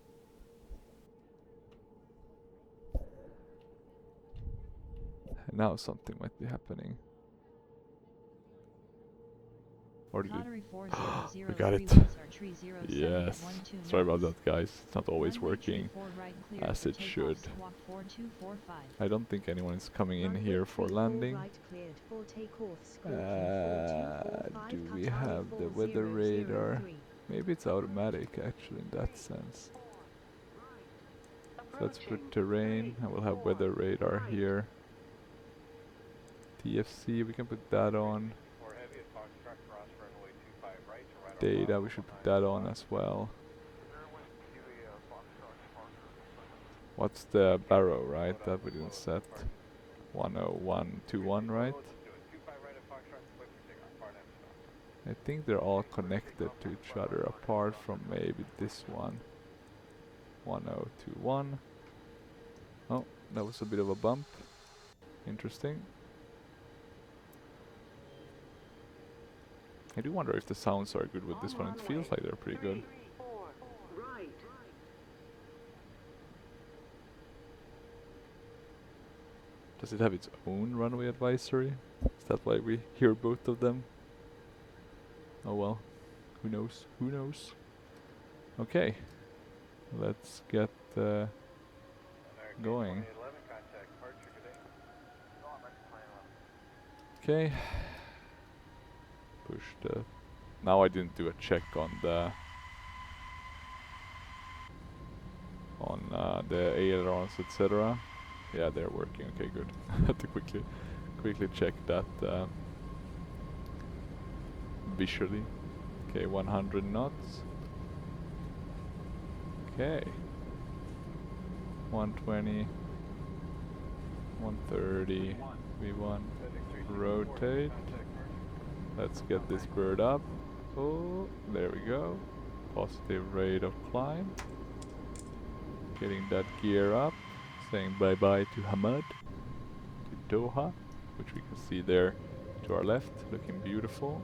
Now something might be happening. Or did it? We got it. Yes. Sorry about that, guys. It's not always working as it should. I don't think anyone is coming in here for landing. Do we have the weather radar? Maybe it's automatic actually in that sense. So let's put terrain and we'll have weather radar here. TFC, we can put that on. Data, we should put that on as well. What's the barrow, right? That we didn't set. 10121, right? I think they're all connected to each other apart from maybe this one. 1021. Oh, that was a bit of a bump. Interesting. I do wonder if the sounds are good with this one. It feels like they're pretty good. Does it have its own runway advisory? Is that why we hear both of them? Oh well, who knows? Who knows? Okay, let's get going. Okay. Push the... Now I didn't do a check on the ailerons, etc. Yeah, they're working. Okay, good. Had to quickly check that visually. Okay, 100 knots. Okay. 120, 130, V1, rotate. Let's get this bird up. Oh, there we go. Positive rate of climb. Getting that gear up. Saying bye-bye to Hamad, to Doha, which we can see there to our left, looking beautiful.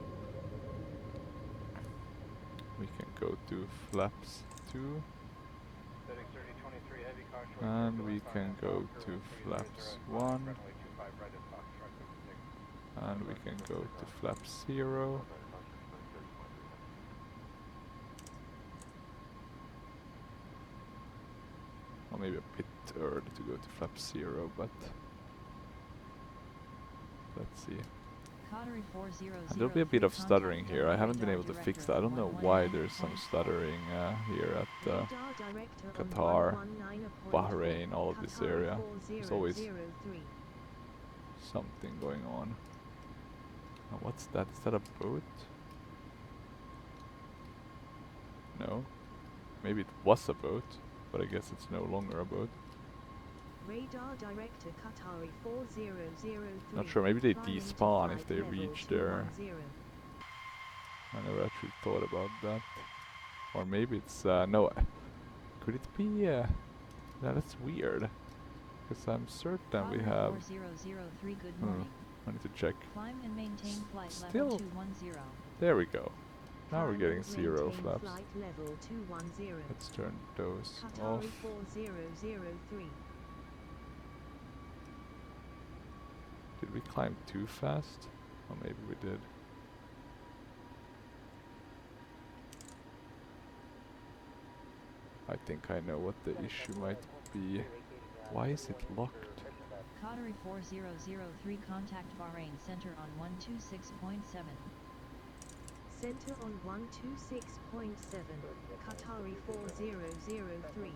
We can go to flaps 2. And we can go to flaps 1. And we can go to flaps 0. Or maybe a bit early to go to flap 0, but let's see. And there'll be a bit of stuttering here. I haven't been able to fix that. I don't know why there's some stuttering here at Qatar, Bahrain, all of this area. There's always something going on. Now what's that? Is that a boat? No. Maybe it was a boat, but I guess it's no longer a boat. Radar director Qatari 4003. Not sure, maybe they despawn if they reach there. I never actually thought about that. Or maybe it's, no, could it be, yeah, that's weird. Because I'm certain we have, I need to check. Climb and maintain flight Still, level 210. there we go. Now we're getting 0 flaps. Flight level 210. Let's turn those Qatari off. 4003. Did we climb too fast? Or maybe we did. I think I know what the issue might be. Why is it locked? Qatari 4003 contact Bahrain center on 126.7. Center on 126.7. Qatari 4003.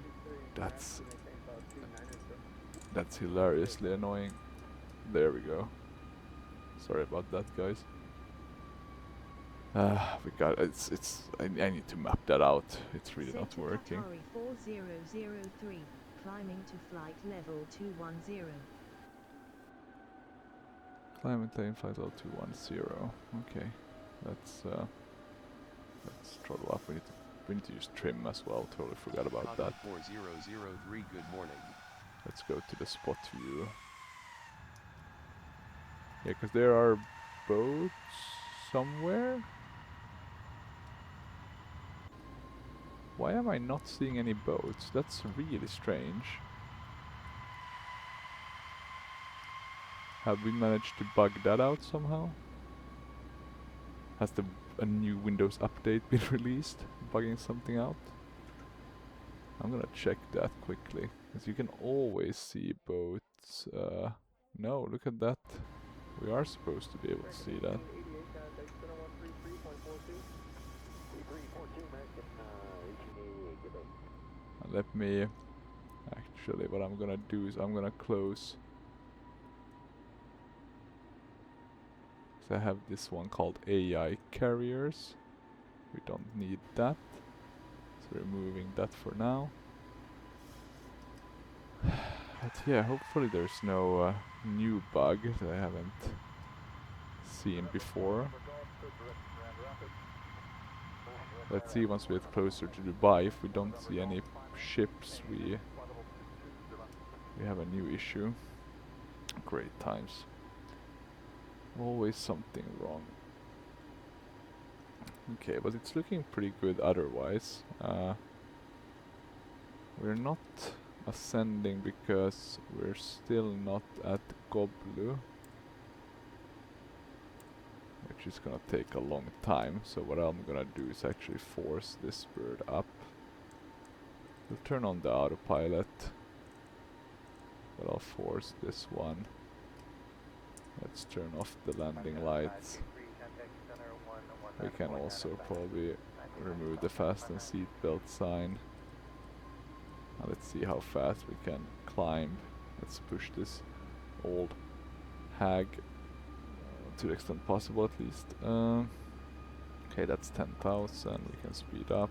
That's hilariously annoying. There we go. Sorry about that, guys. We got I need to map that out. It's really not working. Qatari 4003. Climbing to flight level 210. Climb and maintain flight level 210. Okay. Let's throttle up. We need to use trim as well. Totally forgot about that. 4003, good morning. Let's go to the spot view. Yeah, because there are boats somewhere. Why am I not seeing any boats? That's really strange. Have we managed to bug that out somehow? Has a new Windows update been released, bugging something out? I'm gonna check that quickly, because you can always see boats. No, look at that. We are supposed to be able to see that. Let me... Actually, what I'm gonna do is I'm gonna close... So I have this one called AI carriers. We don't need that. So removing that for now. But yeah, hopefully there's no new bug that I haven't seen before. Let's see once we get closer to Dubai. If we don't see any ships, we have a new issue. Great times. Always something wrong. Okay, but it's looking pretty good otherwise. We're not ascending because we're still not at Goblu, which is gonna take a long time. So what I'm gonna do is actually force this bird up. We'll turn on the autopilot, but I'll force this one. Let's turn off the landing lights. We can also probably remove the fasten seatbelt sign. Now let's see how fast we can climb. Let's push this old hag to the extent possible at least. Okay, that's 10,000. We can speed up.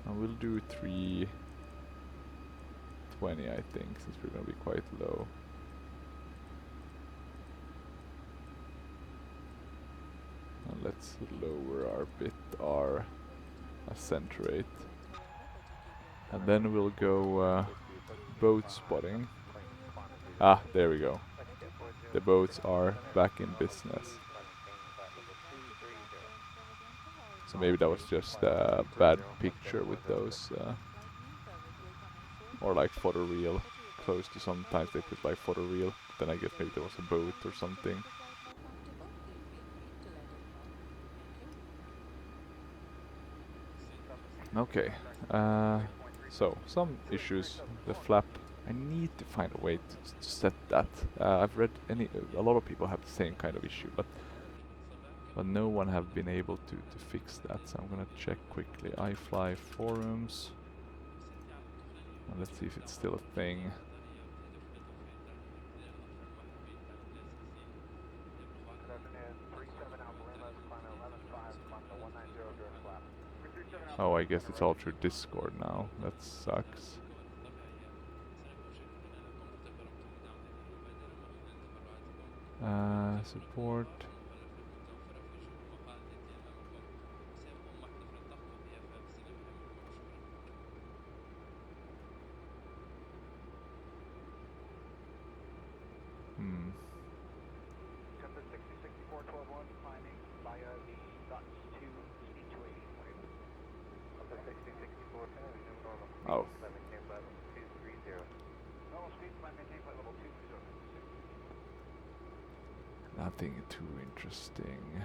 And we'll do 320, I think, since we're gonna be quite low. And let's lower our bit, our ascent rate. And then we'll go boat spotting. Ah, there we go. The boats are back in business. So maybe that was just a bad picture with those, or like photoreal close to, sometimes they put like photoreal. Then I guess maybe there was a boat or something. Okay, so some issues. The flap. I need to find a way to set that. I've read a lot of people have the same kind of issue, but no one have been able to fix that. So I'm gonna check quickly iFly forums. And let's see if it's still a thing. Oh, I guess it's all through Discord now. That sucks. Support. Oh. Nothing too interesting.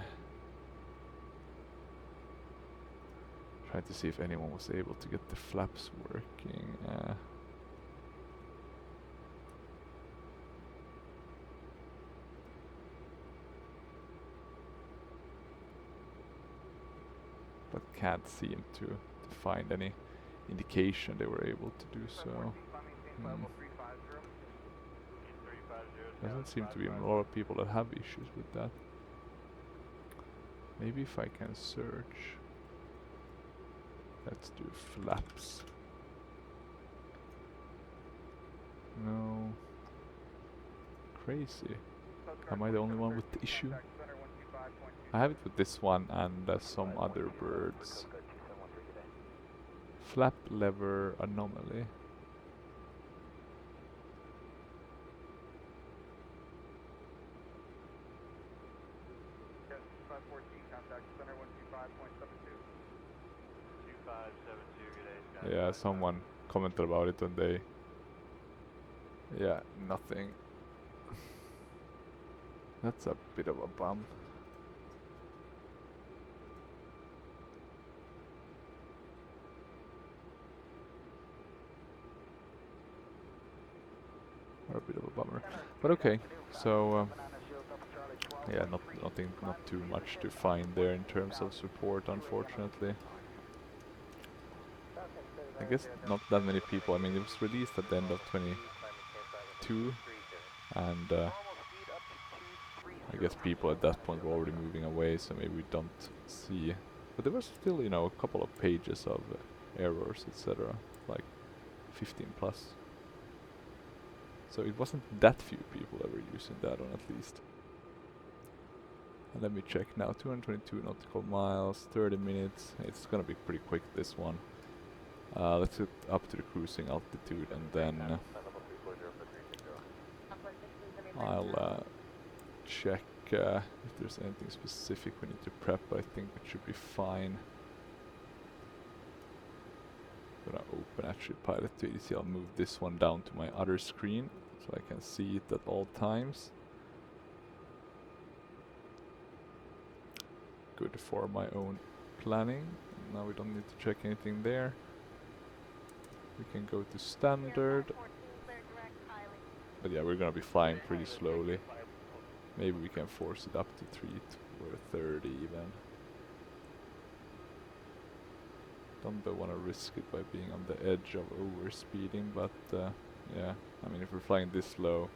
Trying to see if anyone was able to get the flaps working. But can't seem to find any indication they were able to do so. Doesn't seem to be a lot of people that have issues with that. Maybe if I can search. Let's do flaps. No. Crazy. Am I the only one with the issue? I have it with this one and some other birds. Flap lever anomaly. Yeah, someone commented about it and they... Yeah, nothing. That's a bit of a bum. Or a bit of a bummer. But okay, so... yeah, not too much to find there in terms of support, unfortunately. I guess not that many people. I mean, it was released at the end of 22, and I guess people at that point were already moving away, so maybe we don't see. But there was still, you know, a couple of pages of errors, etc., like 15 plus. So it wasn't that few people that were using that on, at least. And let me check now. 222 nautical miles, 30 minutes. It's gonna be pretty quick, this one. Let's get up to the cruising altitude and then I'll check if there's anything specific we need to prep. I think it should be fine. I'm gonna open actually Pilot to ADC. I'll move this one down to my other screen so I can see it at all times. Good for my own planning. Now we don't need to check anything there. We can go to standard. But yeah, we're gonna be flying pretty slowly. Maybe we can force it up to 330 even. Don't want to risk it by being on the edge of overspeeding, but yeah, I mean if we're flying this low,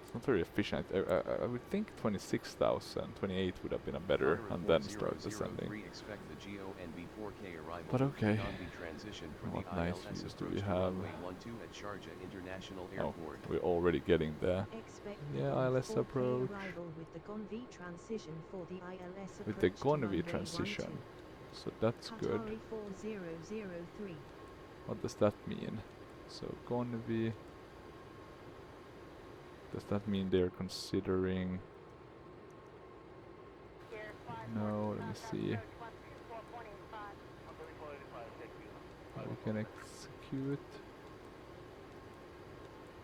it's not very efficient. I would think 26,000, 28 would have been a better, and then start descending. But okay, what nice views do we have? Oh, we're already getting there. Yeah, ILS approach. With the Gonvi transition. So that's good. What does that mean? So Gonvi, does that mean they're considering? No, let me see. We can execute.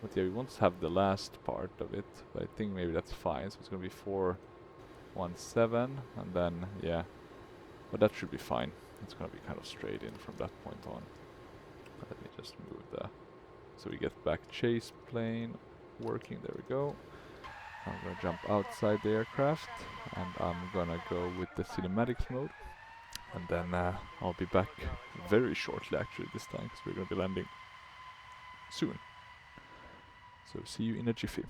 But yeah, we won't have the last part of it. But I think maybe that's fine. So it's gonna be 417, and then yeah. But that should be fine. It's gonna be kind of straight in from that point on. Let me just move the, so we get back chase plane working. There we go. I'm gonna jump outside the aircraft, and I'm gonna go with the cinematics mode, and then I'll be back very shortly actually this time, because we're gonna be landing soon. So see you in a jiffy.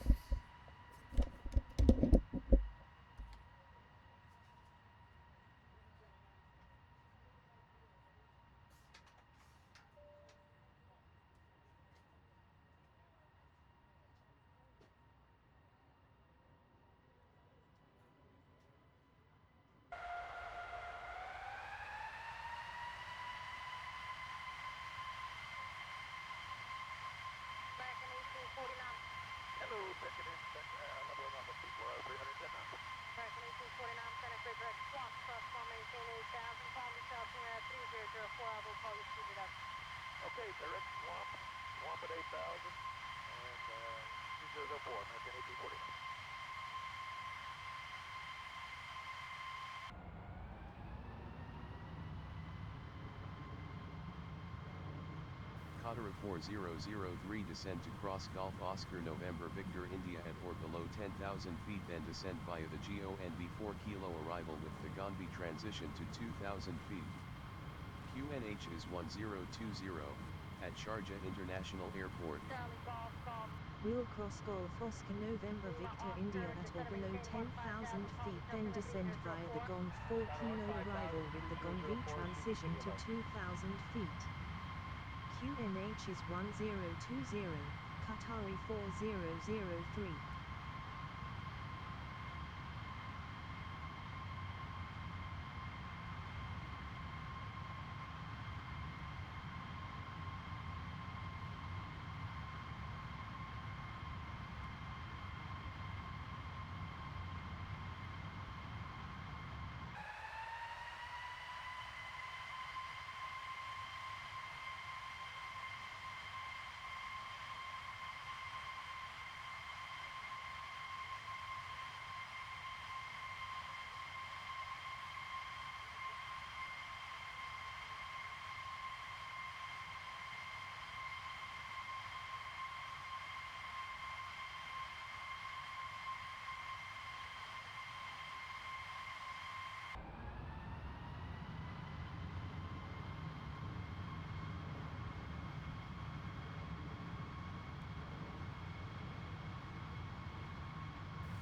Okay, direct swamp at 8,000, and 2004, American 1849. Qatar 4003 descend to cross Golf Oscar November Victor India at or below 10,000 feet, then descend via the GONB 4 kilo arrival with the Gonbi transition to 2,000 feet. QNH is 1020 at Sharjah International Airport. Will cross Golf Oscar November Victor India at or below 10,000 feet, then descend via the GONB 4 kilo arrival with the GONB transition to 2,000 feet. QNH is 1020, Qatari 4003.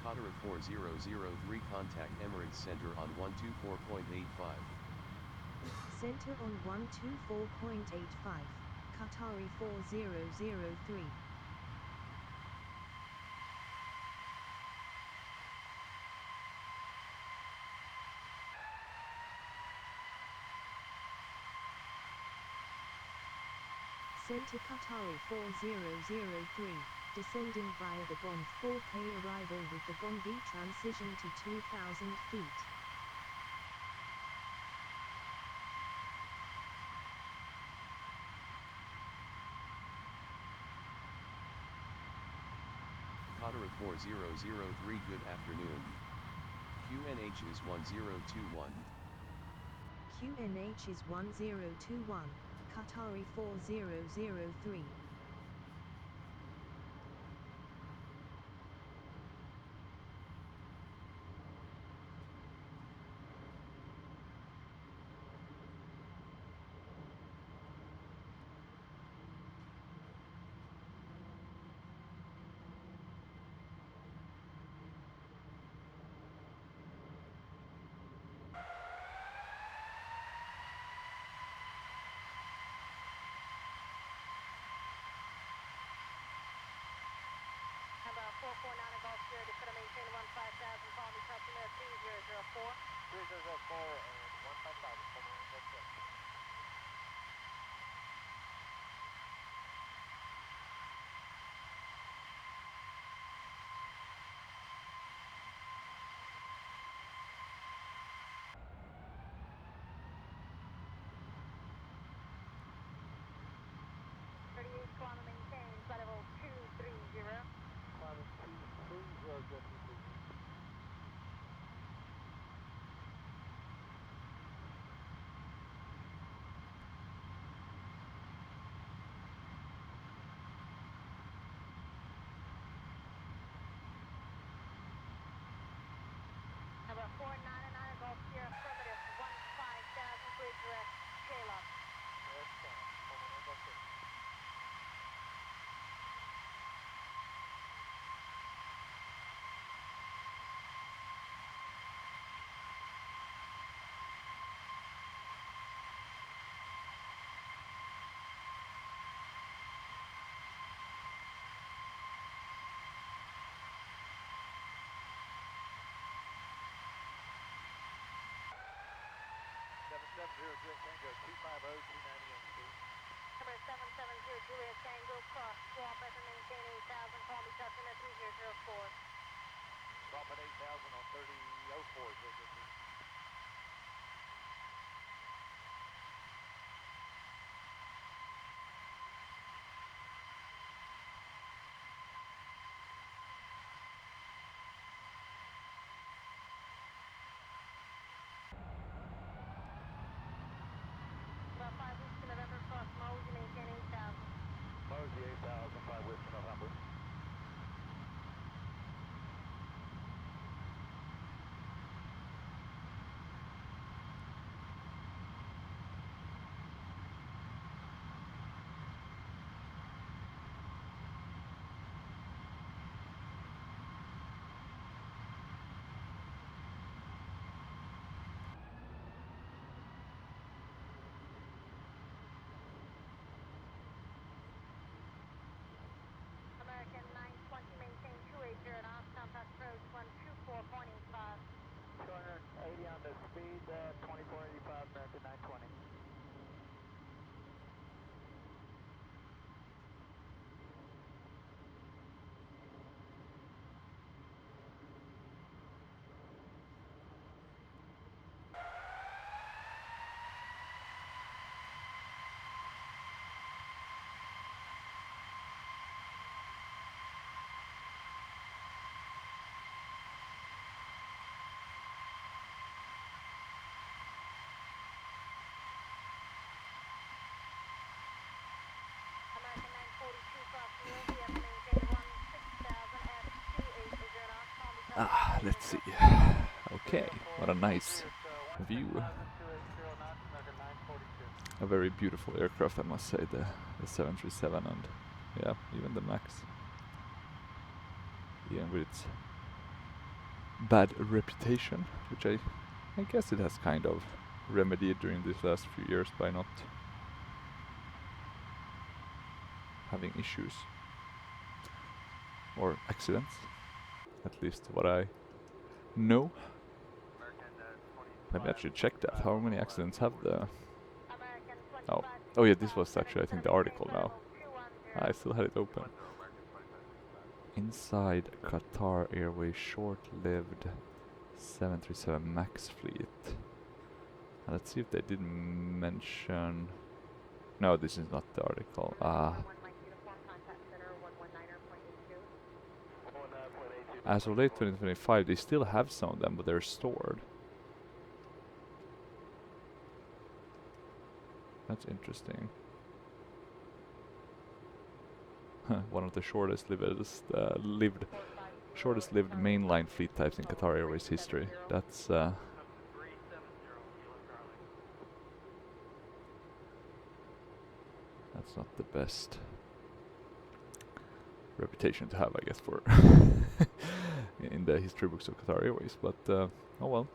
Qatar 4003 contact Emirates Center on 124.85. Center on 124.85, Qatari 4003. Center Qatari 4003, descending via the GONB 4K arrival with the GONB transition to 2,000 feet. Qatar 4003 good afternoon. QNH is 1021. QNH is 1021, Qatari 4003. Number 449 Golf Sierra, Dakota maintain 15,000, call me customer 3004. 3004 and 15,000, come on, that's it. Climb and maintain, flight level 230. Climb 230, good to see you. Number 499 Golf Sierra, affirmative, 15,000, clear direct, J-Lock. Yes, come on, that's it. Tango, 250, 290 on speed. Number 770 Juliet Tango, cross, swap as and maintain 8,000, call me customer 3004. Drop at 8,000 on 3004, good to see you. About 5 weeks to November, cross Mosey, maintain 8,000. Mosey 8,000, 5 Whiskey November. American 920, maintain 280 knots, compact approach 124.85. 280 on the speed, 2485, American 920. American 942, cross Mule, we have to maintain 16,000 at 280 knots, call me customer Ah, let's see. 3004. Okay, what a nice view. 280 knots, American 942. A very beautiful aircraft, I must say, the 737 and yeah, even the MAX. Even with its bad reputation, which I guess it has kind of remedied during these last few years by not having issues or accidents, at least what I know. Let me actually check that. How many accidents have the... American Oh, 25, oh yeah, this was actually I think the article now. I still had it open. Inside Qatar Airways short-lived 737 MAX fleet. Let's see if they did mention... No, this is not the article. As of late 2025, they still have some of them, but they're stored. That's interesting. one of the shortest lived mainline fleet types in Qatar Airways history. That's not the best reputation to have, I guess, for in the history books of Qatar Airways. But oh well,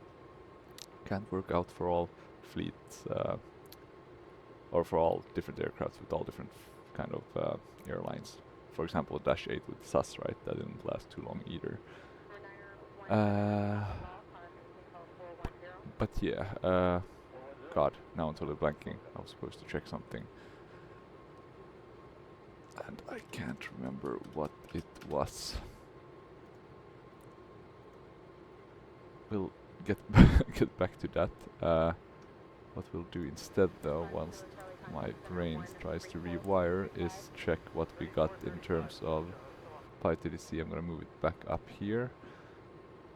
can't work out for all fleets or for all different aircrafts with all different kind of airlines. For example, Dash 8 with SAS, right? That didn't last too long either. But yeah, God, now I'm totally blanking. I was supposed to check something. And I can't remember what it was. We'll get get back to that. What we'll do instead, though, once my brain tries to rewire, is check what we got in terms of PyTDC. I'm gonna move it back up here.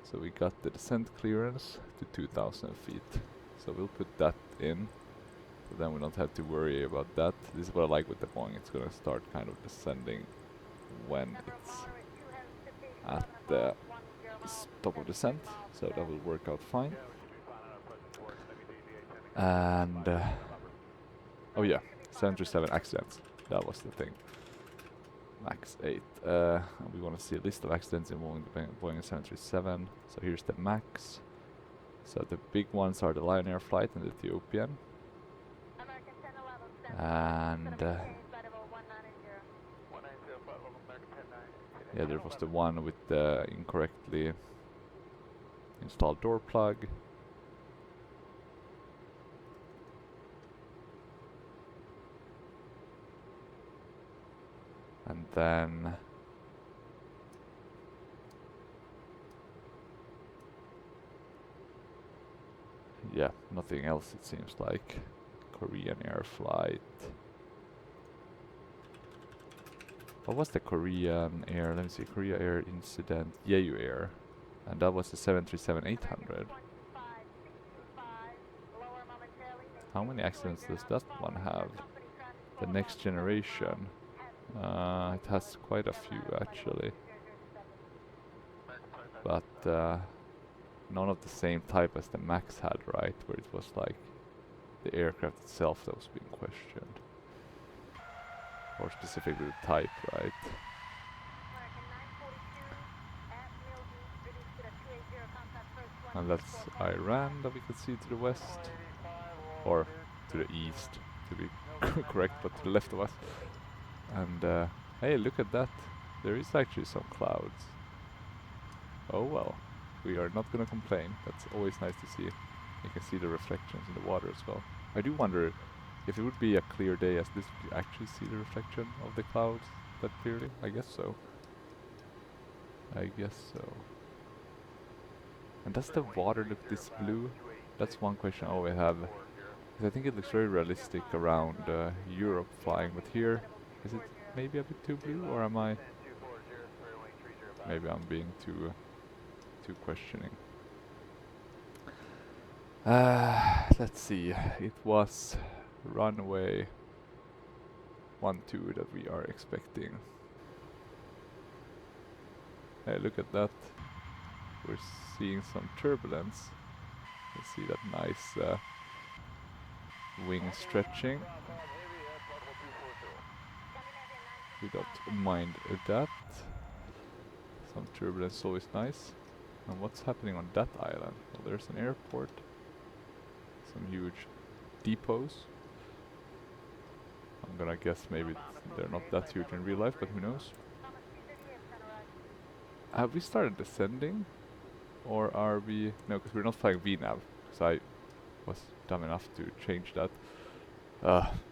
So we got the descent clearance to 2,000 feet. So we'll put that in. So then we don't have to worry about that. This is what I like with the Boeing. It's gonna start kind of descending when it's at the top of descent. So that will work out fine. And oh yeah, 737 accidents. That was the thing. MAX8. We want to see a list of accidents involving the Boeing 737. So here's the MAX. So the big ones are the Lion Air flight and the Ethiopian. And yeah, there was the one with the incorrectly installed door plug. And then yeah, nothing else it seems like. Korean Air flight. What was the Korean Air? Let me see. Korea Air incident. Jeju Air. And that was the 737-800. How many accidents does that one have? The next generation. It has quite a few actually. But none of the same type as the MAX had, right? Where it was like the aircraft itself that was being questioned. Or specifically the type, right? And that's Iran that we can see to the west. Or to the east, to be correct, but to the left of us. And hey, look at that. There is actually some clouds. Oh well, we are not gonna complain. That's always nice to see. You can see the reflections in the water as well. I do wonder if it would be a clear day as this, would you actually see the reflection of the clouds that clearly? I guess so. I guess so. And does the water look this blue? That's one question I always have. Because I think it looks very realistic around Europe flying, but here, is it maybe a bit too blue, or am I? Maybe I'm being too questioning. Let's see. It was runway 12 that we are expecting. Hey, look at that. We're seeing some turbulence. Let's see that nice wing stretching. We don't mind that. Some turbulence is always nice. And what's happening on that island? Well, there's an airport. Some huge depots. I'm gonna guess maybe they're not that huge in real life, but who knows? Have we started descending? Or are we... No, because we're not flying VNAV. Because I was dumb enough to change that.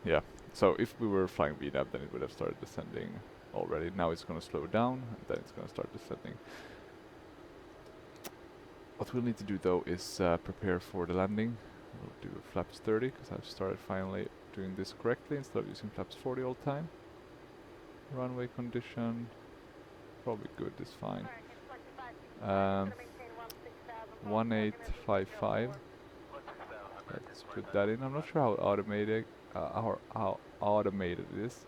Yeah. So if we were flying VNAV, then it would have started descending already. Now it's gonna slow down, and then it's gonna start descending. What we'll need to do though is prepare for the landing. We'll do flaps 30, because I've started finally doing this correctly instead of using flaps 40 all the time. Runway condition, probably good, is fine. 1855. Let's put that in. I'm not sure how automated it is.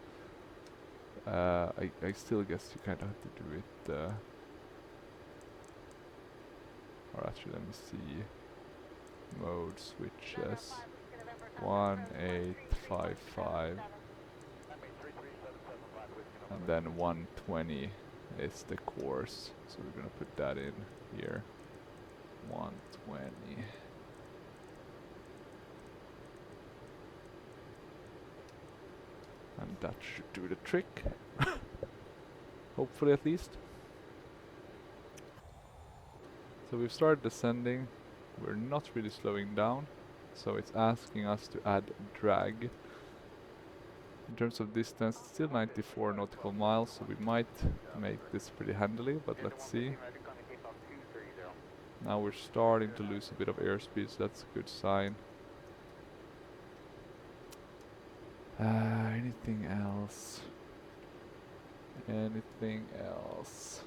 I still guess you kind of have to do it, or actually let me see, mode switches, 1855, and then 120 is the course, so we're gonna put that in here, 120. And that should do the trick. Hopefully, at least. So we've started descending. We're not really slowing down. So it's asking us to add drag. In terms of distance, it's still 94 nautical miles, so we might make this pretty handily, but let's see. Now we're starting to lose a bit of airspeed, so that's a good sign. Anything else? Anything else?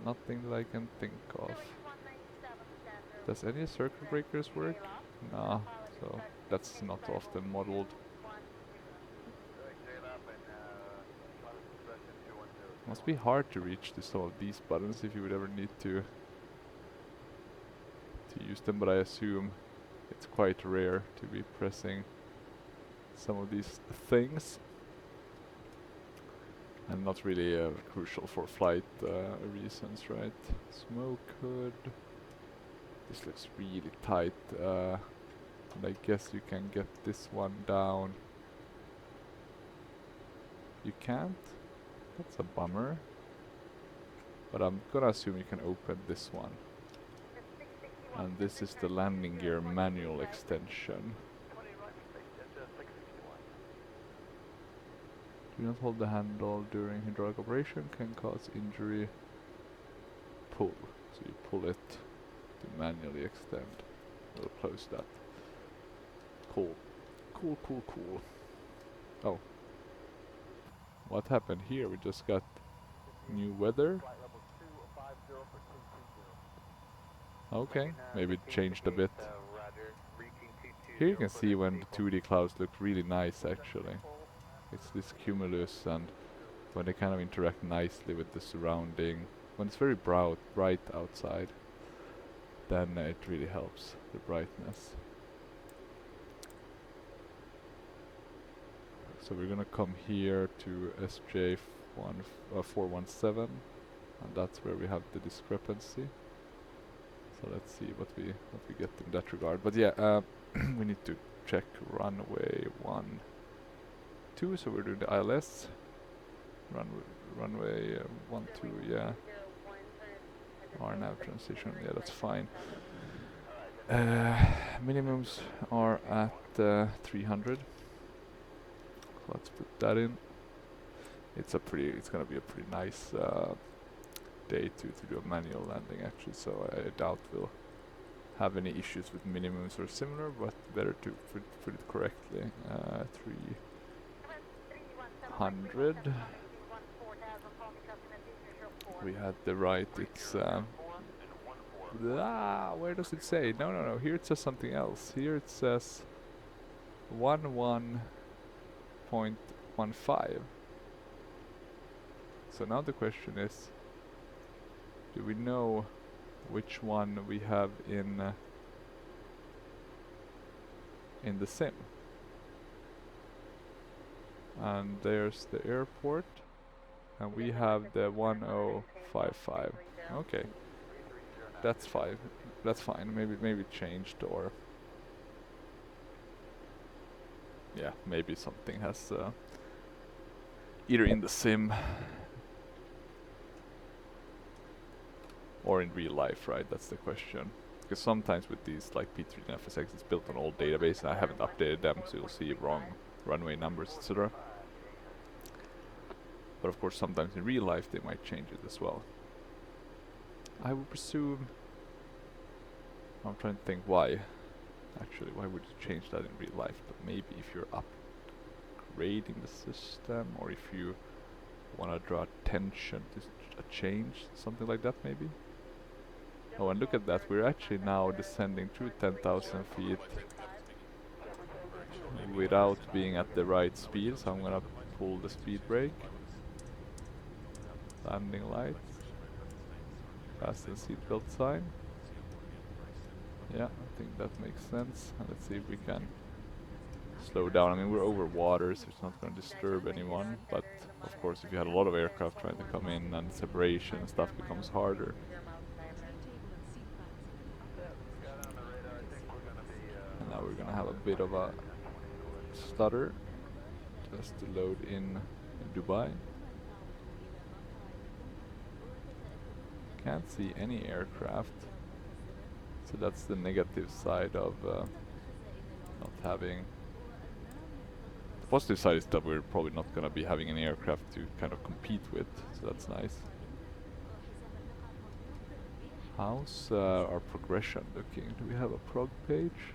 Nothing that I can think of. Does any circuit breakers work? Nah, so that's not often modeled. Must be hard to reach to some of these buttons if you would ever need to use them, but I assume it's quite rare to be pressing some of these things, and not really crucial for flight reasons, right? Smoke hood. This looks really tight, and I guess you can get this one down. You can't? That's a bummer. But I'm gonna assume you can open this one. And this is the landing gear manual extension. Do not hold the handle during hydraulic operation, can cause injury. Pull. So you pull it to manually extend. We'll close that. Cool. Cool, cool, cool. Oh. What happened here? We just got new weather. Okay, maybe it changed a bit. Here you can see when the 2D clouds look really nice actually. It's this cumulus, and when they kind of interact nicely with the surrounding. When it's very bright outside, then it really helps, the brightness. So we're gonna come here to SJ 417, and that's where we have the discrepancy. So let's see what we get in that regard. But yeah, we need to check runway 12. So we're doing the ILS. Runway 12, yeah. RNAV transition, yeah, that's fine. Minimums are at 300. So let's put that in. It's gonna be a pretty nice day to do a manual landing actually, so I doubt we'll have any issues with minimums or similar, but better to put it correctly. 300. We had the right, it's where does it say? No, here it says something else. Here it says 11.15. So now the question is, do we know which one we have in the sim? And there's the airport, and we have the 1055. Okay, that's fine. That's fine. Maybe it changed, or yeah, maybe something has either in the sim or in real life, right? That's the question. Because sometimes with these like P3 and FSX, it's built on old database, and I haven't updated them, so you'll see wrong runway numbers, etc. But of course, sometimes in real life they might change it as well. I would presume. I'm trying to think why. Actually, why would you change that in real life? But maybe if you're upgrading the system, or if you want to draw attention to a change, something like that, maybe. Oh, and look at that, we're actually now descending through 10,000 feet. without being at the right speed, so I'm gonna pull the speed brake. Landing lights. Fasten seatbelt sign. Yeah, I think that makes sense. And let's see if we can slow down. I mean, we're over water, so it's not going to disturb anyone. But of course, if you had a lot of aircraft trying to come in and separation and stuff becomes harder. And now we're going to have a bit of a stutter just to load in Dubai. Can't see any aircraft. So that's the negative side of not having. The positive side is that we're probably not going to be having any aircraft to kind of compete with, so that's nice. How's our progression looking? Do we have a prog page?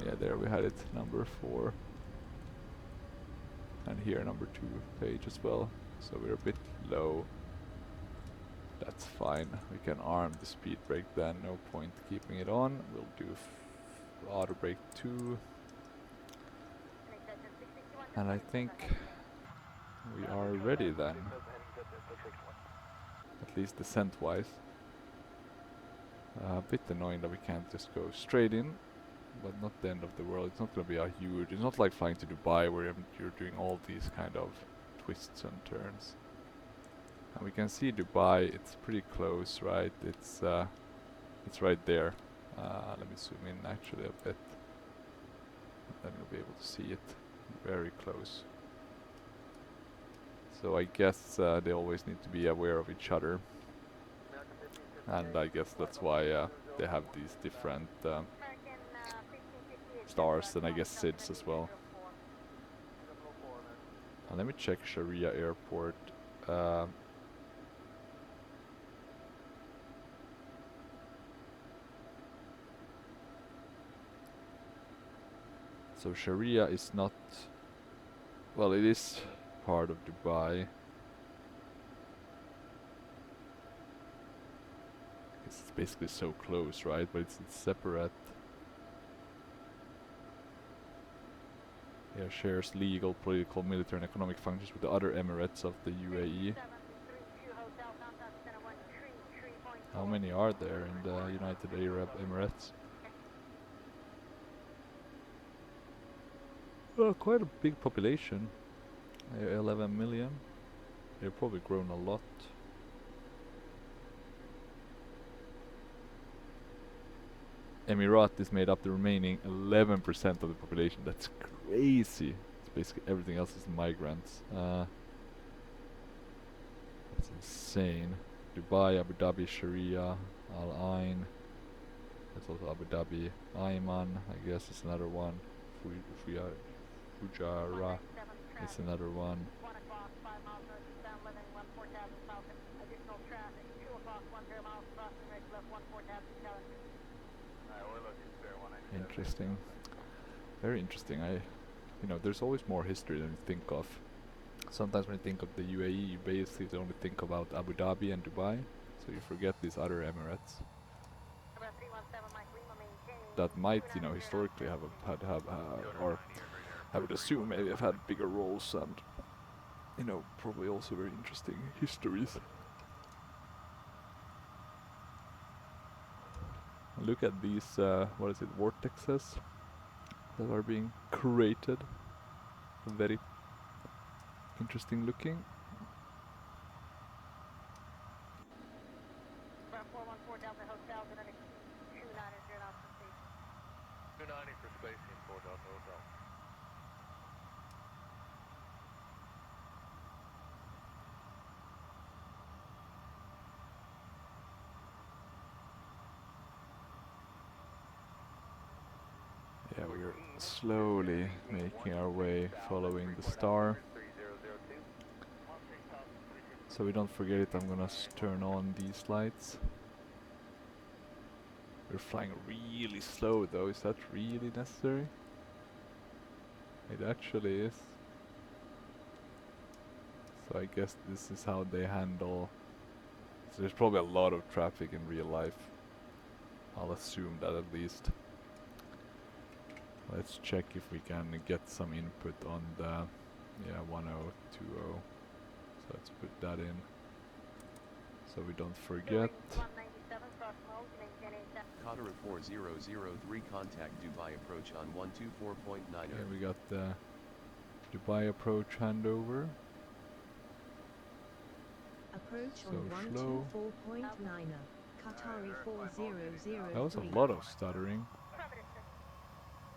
Yeah, there we had it, number 4. And here number 2 page as well, so we're a bit low. That's fine, we can arm the speed brake then, no point keeping it on. We'll do auto brake 2. And I think we are ready then, at least descent wise. A bit annoying that we can't just go straight in, but not the end of the world. It's not going to be a huge, it's not like flying to Dubai where you're doing all these kind of twists and turns. And we can see Dubai, it's pretty close, right? It's right there. Let me zoom in actually a bit. Then you'll be able to see it very close. So I guess they always need to be aware of each other. And I guess that's why they have these different stars and I guess SIDS as well. And let me check Sharia Airport. So Sharia is not, well, it is part of Dubai. It's basically so close, right? But it's separate. Yeah, shares legal, political, military and economic functions with the other Emirates of the UAE. How many are there in the United Arab Emirates? Well, quite a big population. 11 million. They've probably grown a lot. Emirat is made up the remaining 11% of the population. That's crazy. It's basically everything else is migrants. That's insane. Dubai, Abu Dhabi, Sharia, Al Ain. That's also Abu Dhabi. Ayman, I guess is another one. Fujairah is another one. Interesting. Very interesting. There's always more history than you think of. Sometimes when you think of the UAE, you basically only think about Abu Dhabi and Dubai, so you forget these other Emirates that might, historically have or I would assume maybe have had bigger roles and, probably also very interesting histories. Look at these, vortexes that are being created. Very interesting looking. 414 Delta Hotel, 290 for spacing, 4 Delta Hotel. Yeah, we're slowly making our way following the star. So we don't forget it, I'm gonna turn on these lights. We're flying really slow though, is that really necessary? It actually is. So I guess this is how they handle there's probably a lot of traffic in real life. I'll assume that at least. Let's check if we can get some input on the 1020. So let's put that in so we don't forget. Qatar 4003 contact Dubai approach on 124.9. Here we got the Dubai approach handover. Approach So on slow. 124.9. Qatari 4003. That was a lot of stuttering.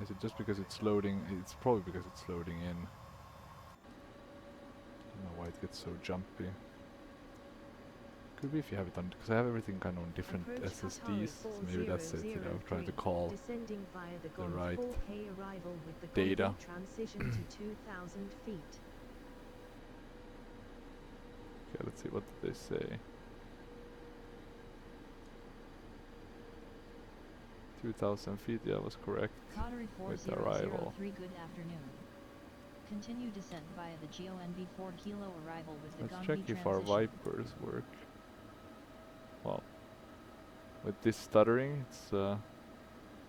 Is it just because it's loading? It's probably because it's loading in. I don't know why it gets so jumpy. Could be if you have it on, because I have everything kind of on different Approach SSDs. So Qatari maybe that's it, you know, trying to 4003. call Descending via the the Gulf right 4K arrival with the data. Gulf transition to 2,000 feet. Okay, let's see, what did they say? 2,000 feet, yeah, was correct. Qatar With arrival. 4003, good afternoon. Continue descent via the GONV 4 kilo arrival with the Let's Gombe check if our transition. Vipers work. Well, with this stuttering, it's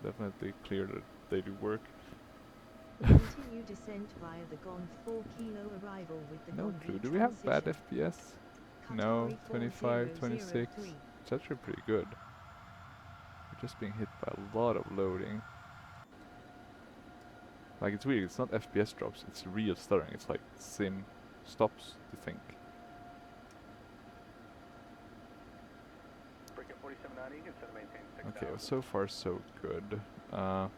definitely clear that they do work. Continue descent via the Gulf 4 kilo arrival with the No Gombe clue. Do we have bad transition. FPS? No, Qatari 25, 26. 4003. It's actually pretty good. We're just being hit by a lot of loading. Like, it's weird, it's not FPS drops, it's real stuttering. It's like sim stops, to think. Okay, well, so far so good. Are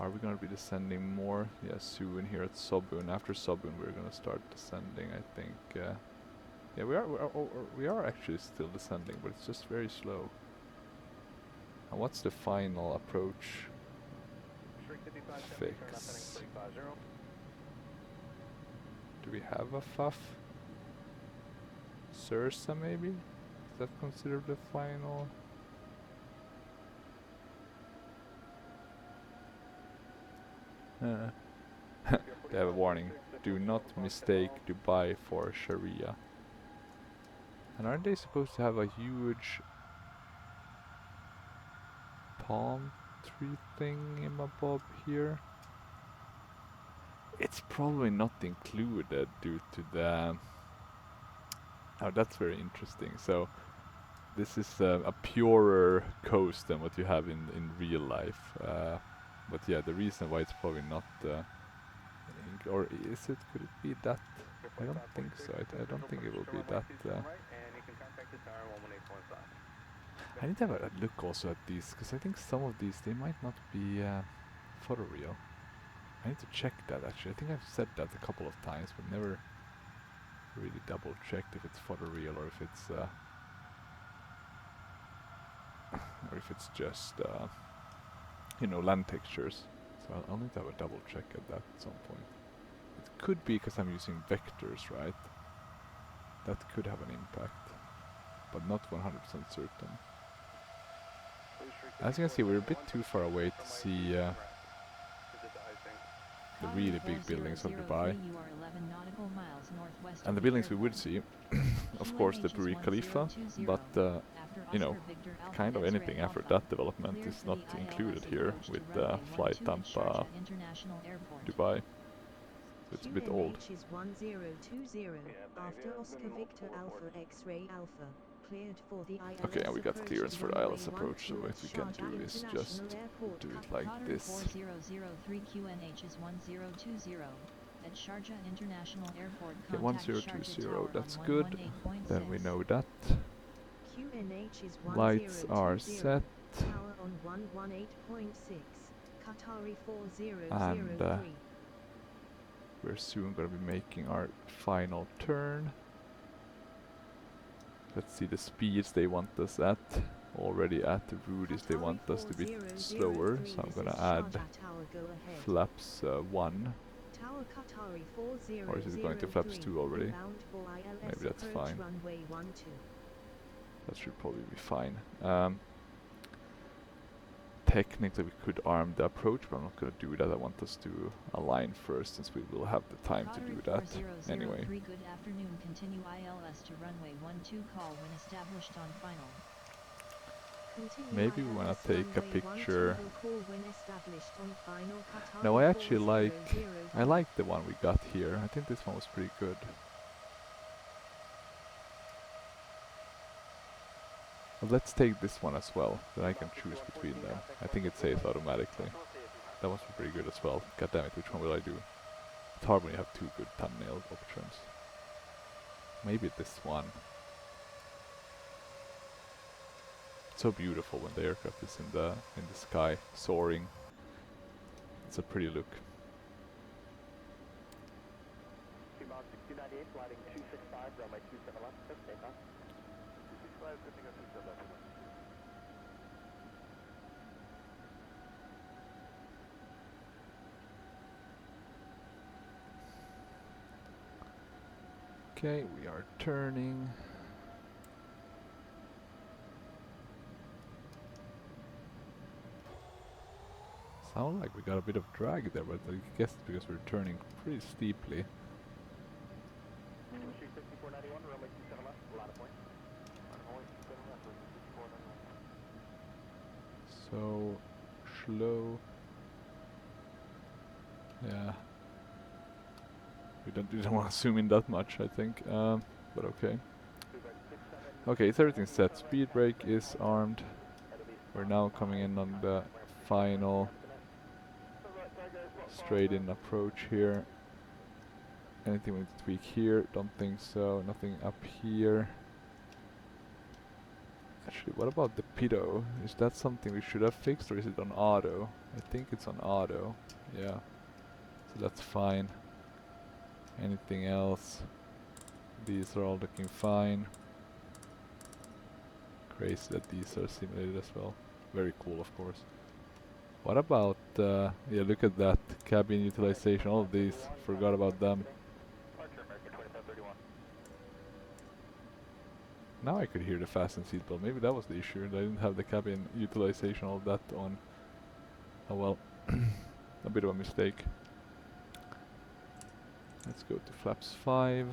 we gonna be descending more? Yeah, soon here at Sobun. After Sobun we're gonna start descending, I think. Yeah, we are actually still descending, but it's just very slow. And what's the final approach fix? Do we have a FUF? Sursa maybe? Is that considered the final? They have a warning. Do not mistake Dubai for Sharia. And aren't they supposed to have a huge palm tree thing above here? It's probably not included due to the... Oh, that's very interesting. So this is a purer coast than what you have in real life. But yeah, the reason why it's probably not... or is it? Could it be that? I don't think so. I don't think it will be that... I need to have a look also at these, because I think some of these, they might not be photoreal. I need to check that actually. I think I've said that a couple of times, but never really double checked if it's photoreal or if it's just you know, land textures. So I'll need to have a double check at that at some point. It could be because I'm using vectors, right? That could have an impact, but not 100% certain. As you can see, we're a bit too far away to see the really big buildings of Dubai. And the buildings we would see, of course, the Burj Khalifa, but you know, kind of anything after that development is not included here with Flight Tampa Dubai. So it's a bit old. QNH is 1020 after Oscar Victor Alpha X-ray Alpha. Cleared for the ILS Okay, and we got approach clearance for the runway ILS approach, so 12 what we can Sharjah do is just International Airport. do it like Qatar this. 4003 QNH is 1020 at Sharjah International Airport. Okay, Contact 1020, Sharjah Tower that's on good. 118.6. Then we know that. QNH is Lights are 1020, set. Tower on 118.6. Qatari 4003. And we're soon going to be making our final turn. Let's see the speeds they want us at. Already at the Rudies they want us to be slower, so I'm going to add flaps 1. Tower Qatari 4003. Or is it going to flaps 2 already? Inbound for ILS Maybe that's approach fine. Runway 12. That should probably be fine. technically we could arm the approach, but I'm not gonna do that. I want us to align first, since we will have the time to do that anyway. Good afternoon. Continue ILS to runway 12 call when established on final. Maybe we wanna take a picture. Qatar No, I actually like 4000. the one we got here. I think this one was pretty good. But let's take this one as well, then I can choose between them. I think it saves automatically. That one's pretty good as well. God damn it, which one will I do? It's hard when you have two good thumbnail options. Maybe this one. It's so beautiful when the aircraft is in the sky, soaring. It's a pretty look. Q-Bound 6298, sliding 265, runway 27 left, clear for takeoff. 265, sending us 27 left. Okay, we are turning. Sound like we got a bit of drag there, but I guess it's because we're turning pretty steeply. 6491, runway 27 left, ladder point. Runway 27 left, 6491. So slow. Yeah. We don't want to zoom in that much, I think. But okay. Okay, so everything's set. Speed brake is armed. We're now coming in on the final straight in approach here. Anything we need to tweak here? Don't think so. Nothing up here. Actually, what about the pitot? Is that something we should have fixed, or is it on auto? I think it's on auto. Yeah. So that's fine. Anything else? These are all looking fine. Crazy that these are simulated as well. Very cool, of course. What about, yeah, look at that. Cabin utilization, all of these. Forgot about them. Now I could hear the fasten seatbelt. Maybe that was the issue. I didn't have the cabin utilization, all that on. Oh well. A bit of a mistake. Let's go to flaps 5.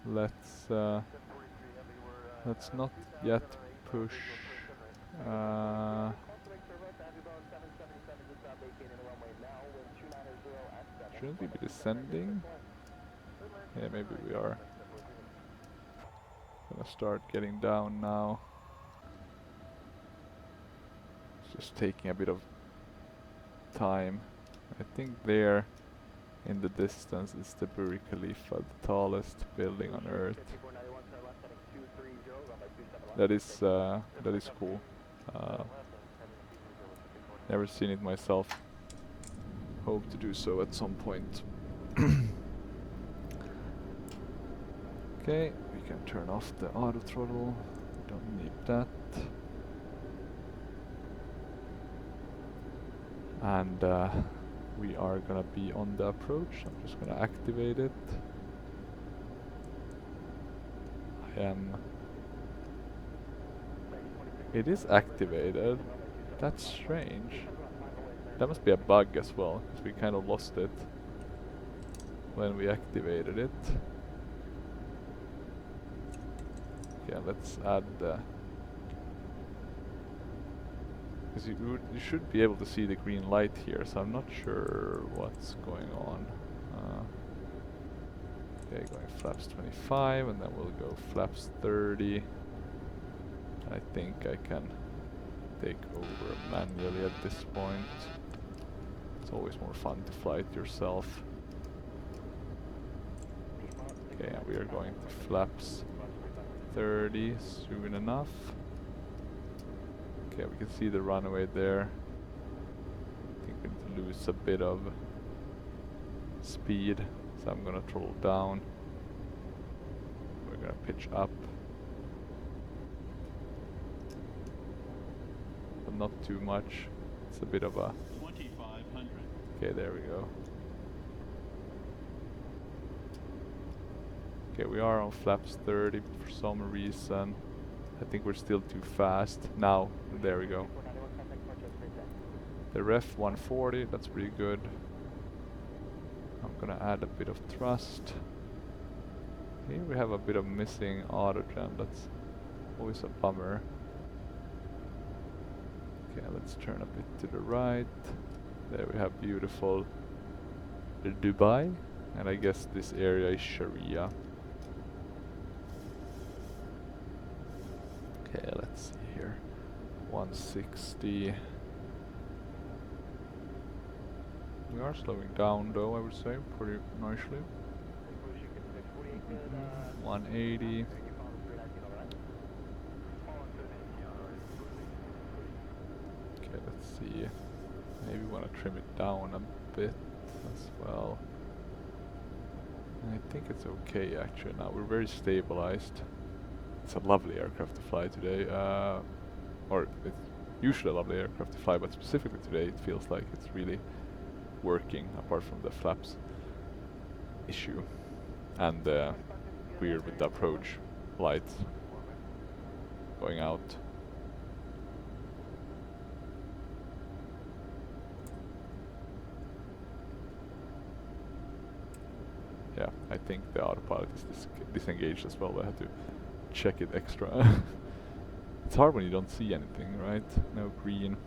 Let's not yet push. Shouldn't we be descending? Yeah, maybe we are. Gonna start getting down now. It's just taking a bit of time. I think there in the distance is the Burj Khalifa, the tallest building on Earth. That is cool. Never seen it myself. Hope to do so at some point. Okay, we can turn off the auto throttle. Don't need that. And we are gonna be on the approach. I'm just gonna activate it. It is activated. That's strange. That must be a bug as well, because we kind of lost it when we activated it. Okay, let's add the... Because you should be able to see the green light here, so I'm not sure what's going on. Okay, going flaps 25, and then we'll go flaps 30. I think I can take over manually at this point. It's always more fun to fly it yourself. Okay, and we are going to flaps 30 soon enough. Okay, we can see the runway there. I think we need to lose a bit of speed, so I'm gonna throttle down. We're gonna pitch up, but not too much. It's a bit of a... 2500. Okay, there we go. Okay, we are on flaps 30 for some reason. I think we're still too fast. Now, there we go. The ref 140, that's pretty good. I'm gonna add a bit of thrust. Here we have a bit of missing autogen, that's always a bummer. Okay, let's turn a bit to the right. There we have beautiful Dubai, and I guess this area is Sharia. Okay, let's see here. 160. We are slowing down though, I would say, pretty nicely. 180. Okay, let's see. Maybe we want to trim it down a bit as well. I think it's okay actually now. We're very stabilized. It's a lovely aircraft to fly today. Or it's usually a lovely aircraft to fly, but specifically today it feels like it's really working apart from the flaps issue and weird with the approach lights going out. Yeah, I think the autopilot is disengaged as well. I had to check it extra. It's hard when you don't see anything, right? No green.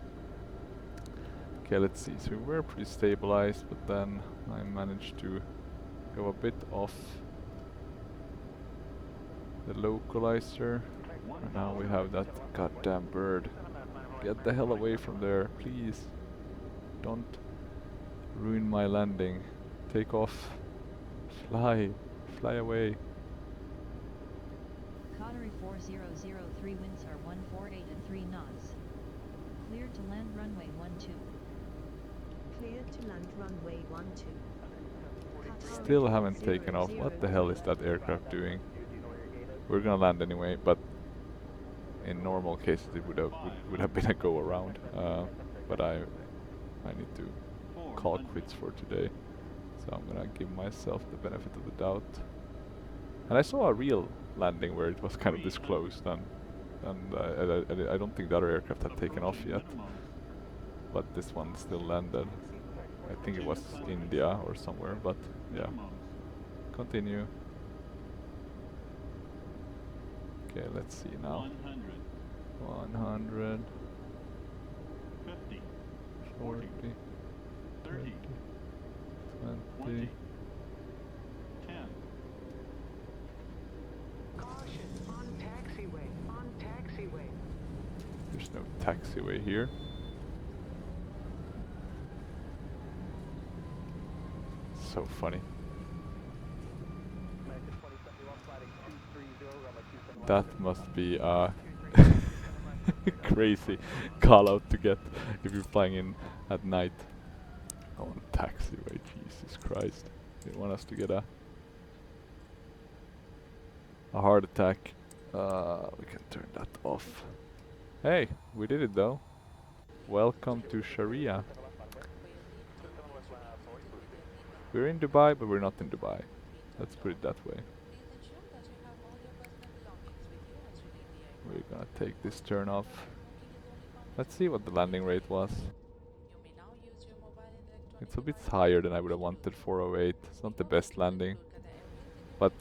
Okay, let's see. So we were pretty stabilized, but then I managed to go a bit off the localizer. And now we have that goddamn bird. Get the hell away from there, please. Don't ruin my landing. Take off. Fly. Fly away. Qatari 4003 winds are 148 and 3 knots. Cleared to land runway 12. Cleared to land runway 12. Still haven't taken off. What the hell is that aircraft doing? We're gonna land anyway, but in normal cases it would have been a go around. But I need to call quits for today. So I'm gonna give myself the benefit of the doubt. And I saw a real landing where it was kind of this close, and I don't think the other aircraft had taken off yet. But this one still landed. I think it was India or somewhere, but yeah. Continue. Okay, let's see now. 100. 50. 40. 30. 20. 10. Caution, on taxiway, on taxiway. There's no taxiway here. So funny. That must be crazy call out to get if you're flying in at night. On taxiway, Jesus Christ. They want us to get a heart attack. We can turn that off. Hey, we did it though. Welcome to Sharia. We're in Dubai, but we're not in Dubai. Let's put it that way. We're gonna take this turn off. Let's see what the landing rate was. It's a bit higher than I would have wanted, 408. It's not the best landing. But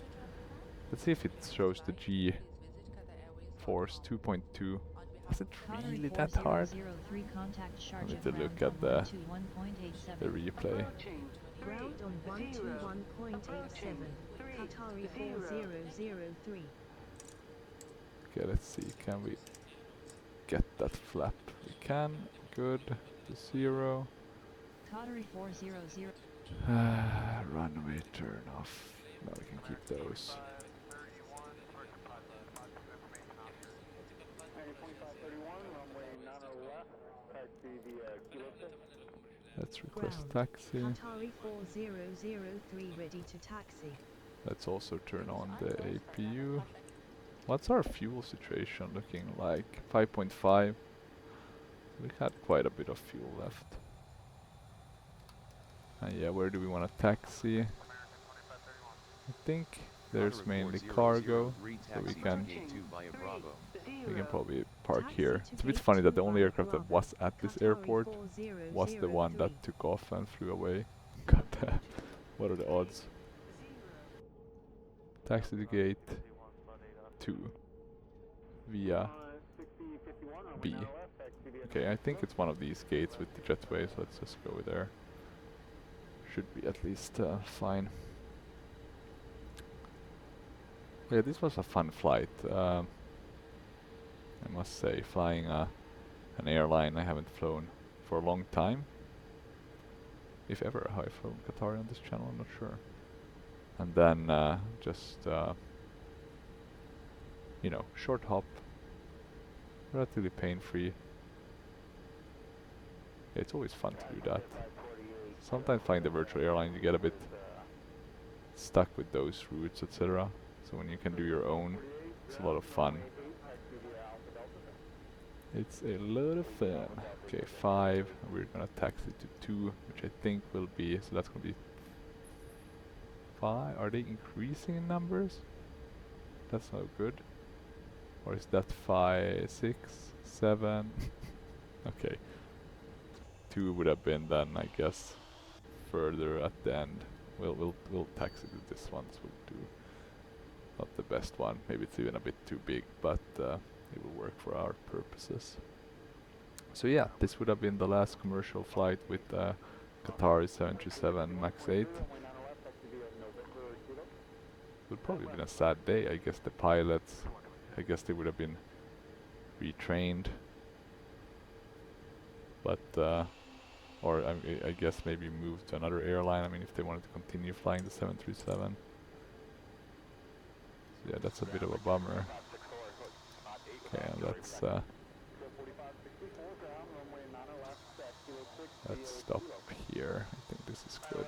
let's see if it shows the G force 2.2. Is it really that hard? I need to look at the replay. Ground on 121.87. Qatari 4003. Okay, let's see. Can we get that flap? We can. Good. To 0. Qatari 400. Runway turn off. No, we can keep those. Let's request taxi. Qatari 4003 ready to taxi. Let's also turn on the APU. What's our fuel situation looking like? 5.5. We had quite a bit of fuel left. And yeah, where do we want to taxi? I think there's mainly cargo, so we can We can probably park Taxi here. to It's a bit gate funny that the 2 only via aircraft that Bravo. was at this Qatari airport was the one that 4003. took off and flew away. God damn. What are the odds? Taxi to gate 2 via B. Okay, I think it's one of these gates with the jetway, so let's just go there. Should be at least fine. Yeah, this was a fun flight. I must say, flying an airline I haven't flown for a long time. If ever I've flown Qatar on this channel, I'm not sure. And then just, you know, short hop, relatively pain-free. It's always fun to do that. Sometimes flying the virtual airline, you get a bit stuck with those routes, etc. So when you can do your own, it's a lot of fun. It's a lot of fun. Okay, 5. We're gonna taxi to 2, which I think will be, so that's gonna be 5. Are they increasing in numbers? That's not good. Or is that 5, 6, 7? Okay. 2 would have been then, I guess, further at the end. We'll taxi to this one, so we'll do not the best one. Maybe it's even a bit too big, but it will work for our purposes. So yeah, this would have been the last commercial flight with Qatar 737-MAX8. Would probably have been a sad day. I guess the pilots, I guess they would have been retrained, but or I guess maybe moved to another airline. I mean, if they wanted to continue flying the 737. So yeah, that's a bit of a bummer. Okay, and let's stop here. I think this is good.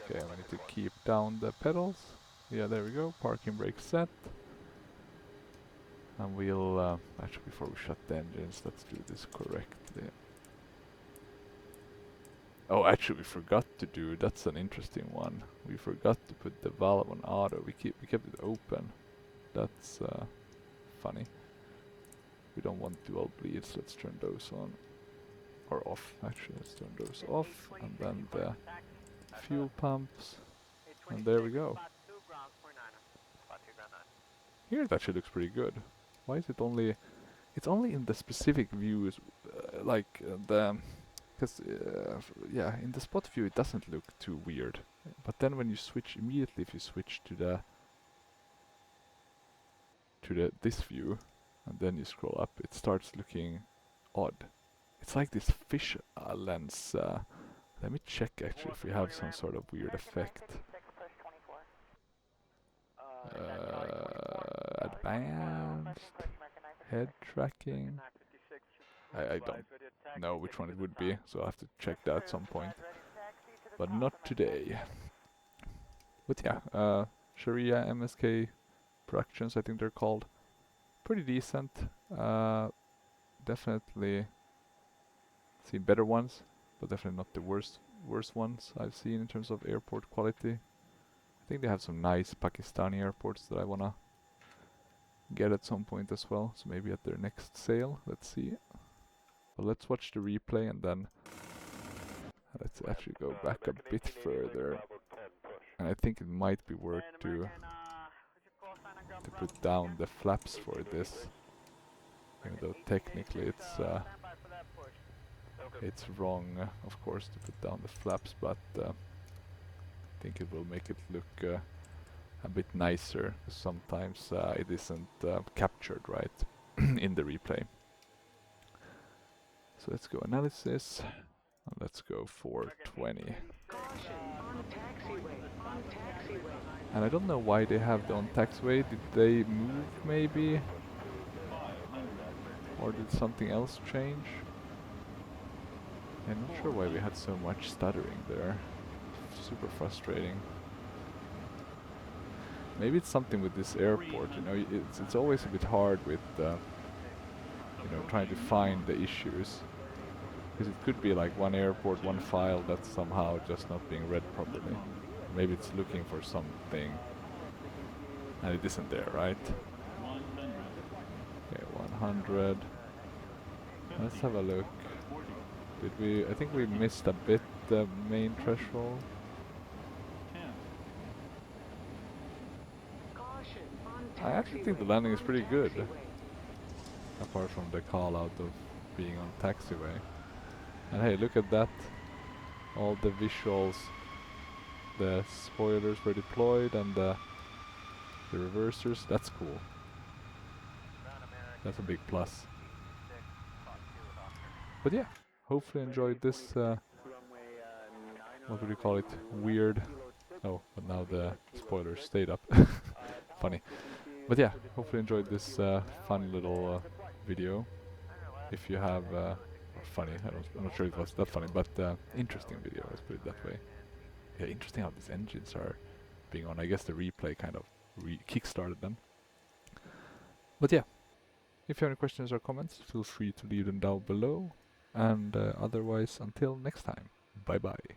Okay, I need to keep down the pedals. Yeah, there we go. Parking brake set. And we'll actually, before we shut the engines, let's do this correctly. Oh, actually, we forgot to do. That's an interesting one. We forgot to put the valve on auto. We kept it open. That's funny. We don't want dual bleeds. Let's turn those on or off. Actually, let's turn those off, and then the fuel pumps. And there we go. Here it actually looks pretty good. Why is it only? It's only in the specific views, because yeah, in the spot view it doesn't look too weird. But then when you switch immediately, if you switch to this view, and then you scroll up, it starts looking odd. It's like this fish lens. Let me check actually if we have some sort of weird effect. Advanced head tracking. I don't know which one it would be, so I'll have to check that at some point. But not today. But yeah, Sharia MSK Productions, I think they're called. Pretty decent. Definitely seen better ones, but definitely not the worst ones I've seen in terms of airport quality. I think they have some nice Pakistani airports that I wanna get at some point as well, so maybe at their next sale. Let's see. But let's watch the replay and then let's actually go back a bit further. And I think it might be worth to put down the flaps for this, even though technically it's wrong, of course, to put down the flaps, but I think it will make it look a bit nicer. Sometimes it isn't captured right in the replay. So let's go analysis, and let's go 420. And I don't know why they have the on taxiway. Did they move maybe? Or did something else change? I'm not sure why we had so much stuttering there. Super frustrating. Maybe it's something with this airport, you know, it's always a bit hard with, you know, trying to find the issues. Because it could be like one airport, one file that's somehow just not being read properly. Maybe it's looking for something and it isn't there, right? 100. Let's 50, have a look. 40, Did we? I think we missed a bit the main threshold. 10, Caution on I actually think the taxiway, landing is on pretty good, taxiway. apart from the call out of being on taxiway. And hey, look at that! All the visuals, the spoilers were deployed, and the reversers. That's cool. That's a big plus. But yeah, hopefully enjoyed this. What would you call it? Weird. Oh, but now the spoilers stayed up. Funny. But yeah, hopefully enjoyed this fun little video. If you have, or funny, I'm not sure it was that funny, but interesting video, let's put it that way. Yeah, interesting how these engines are being on. I guess the replay kind of kick-started them. But yeah, if you have any questions or comments, feel free to leave them down below. And otherwise, until next time, bye bye.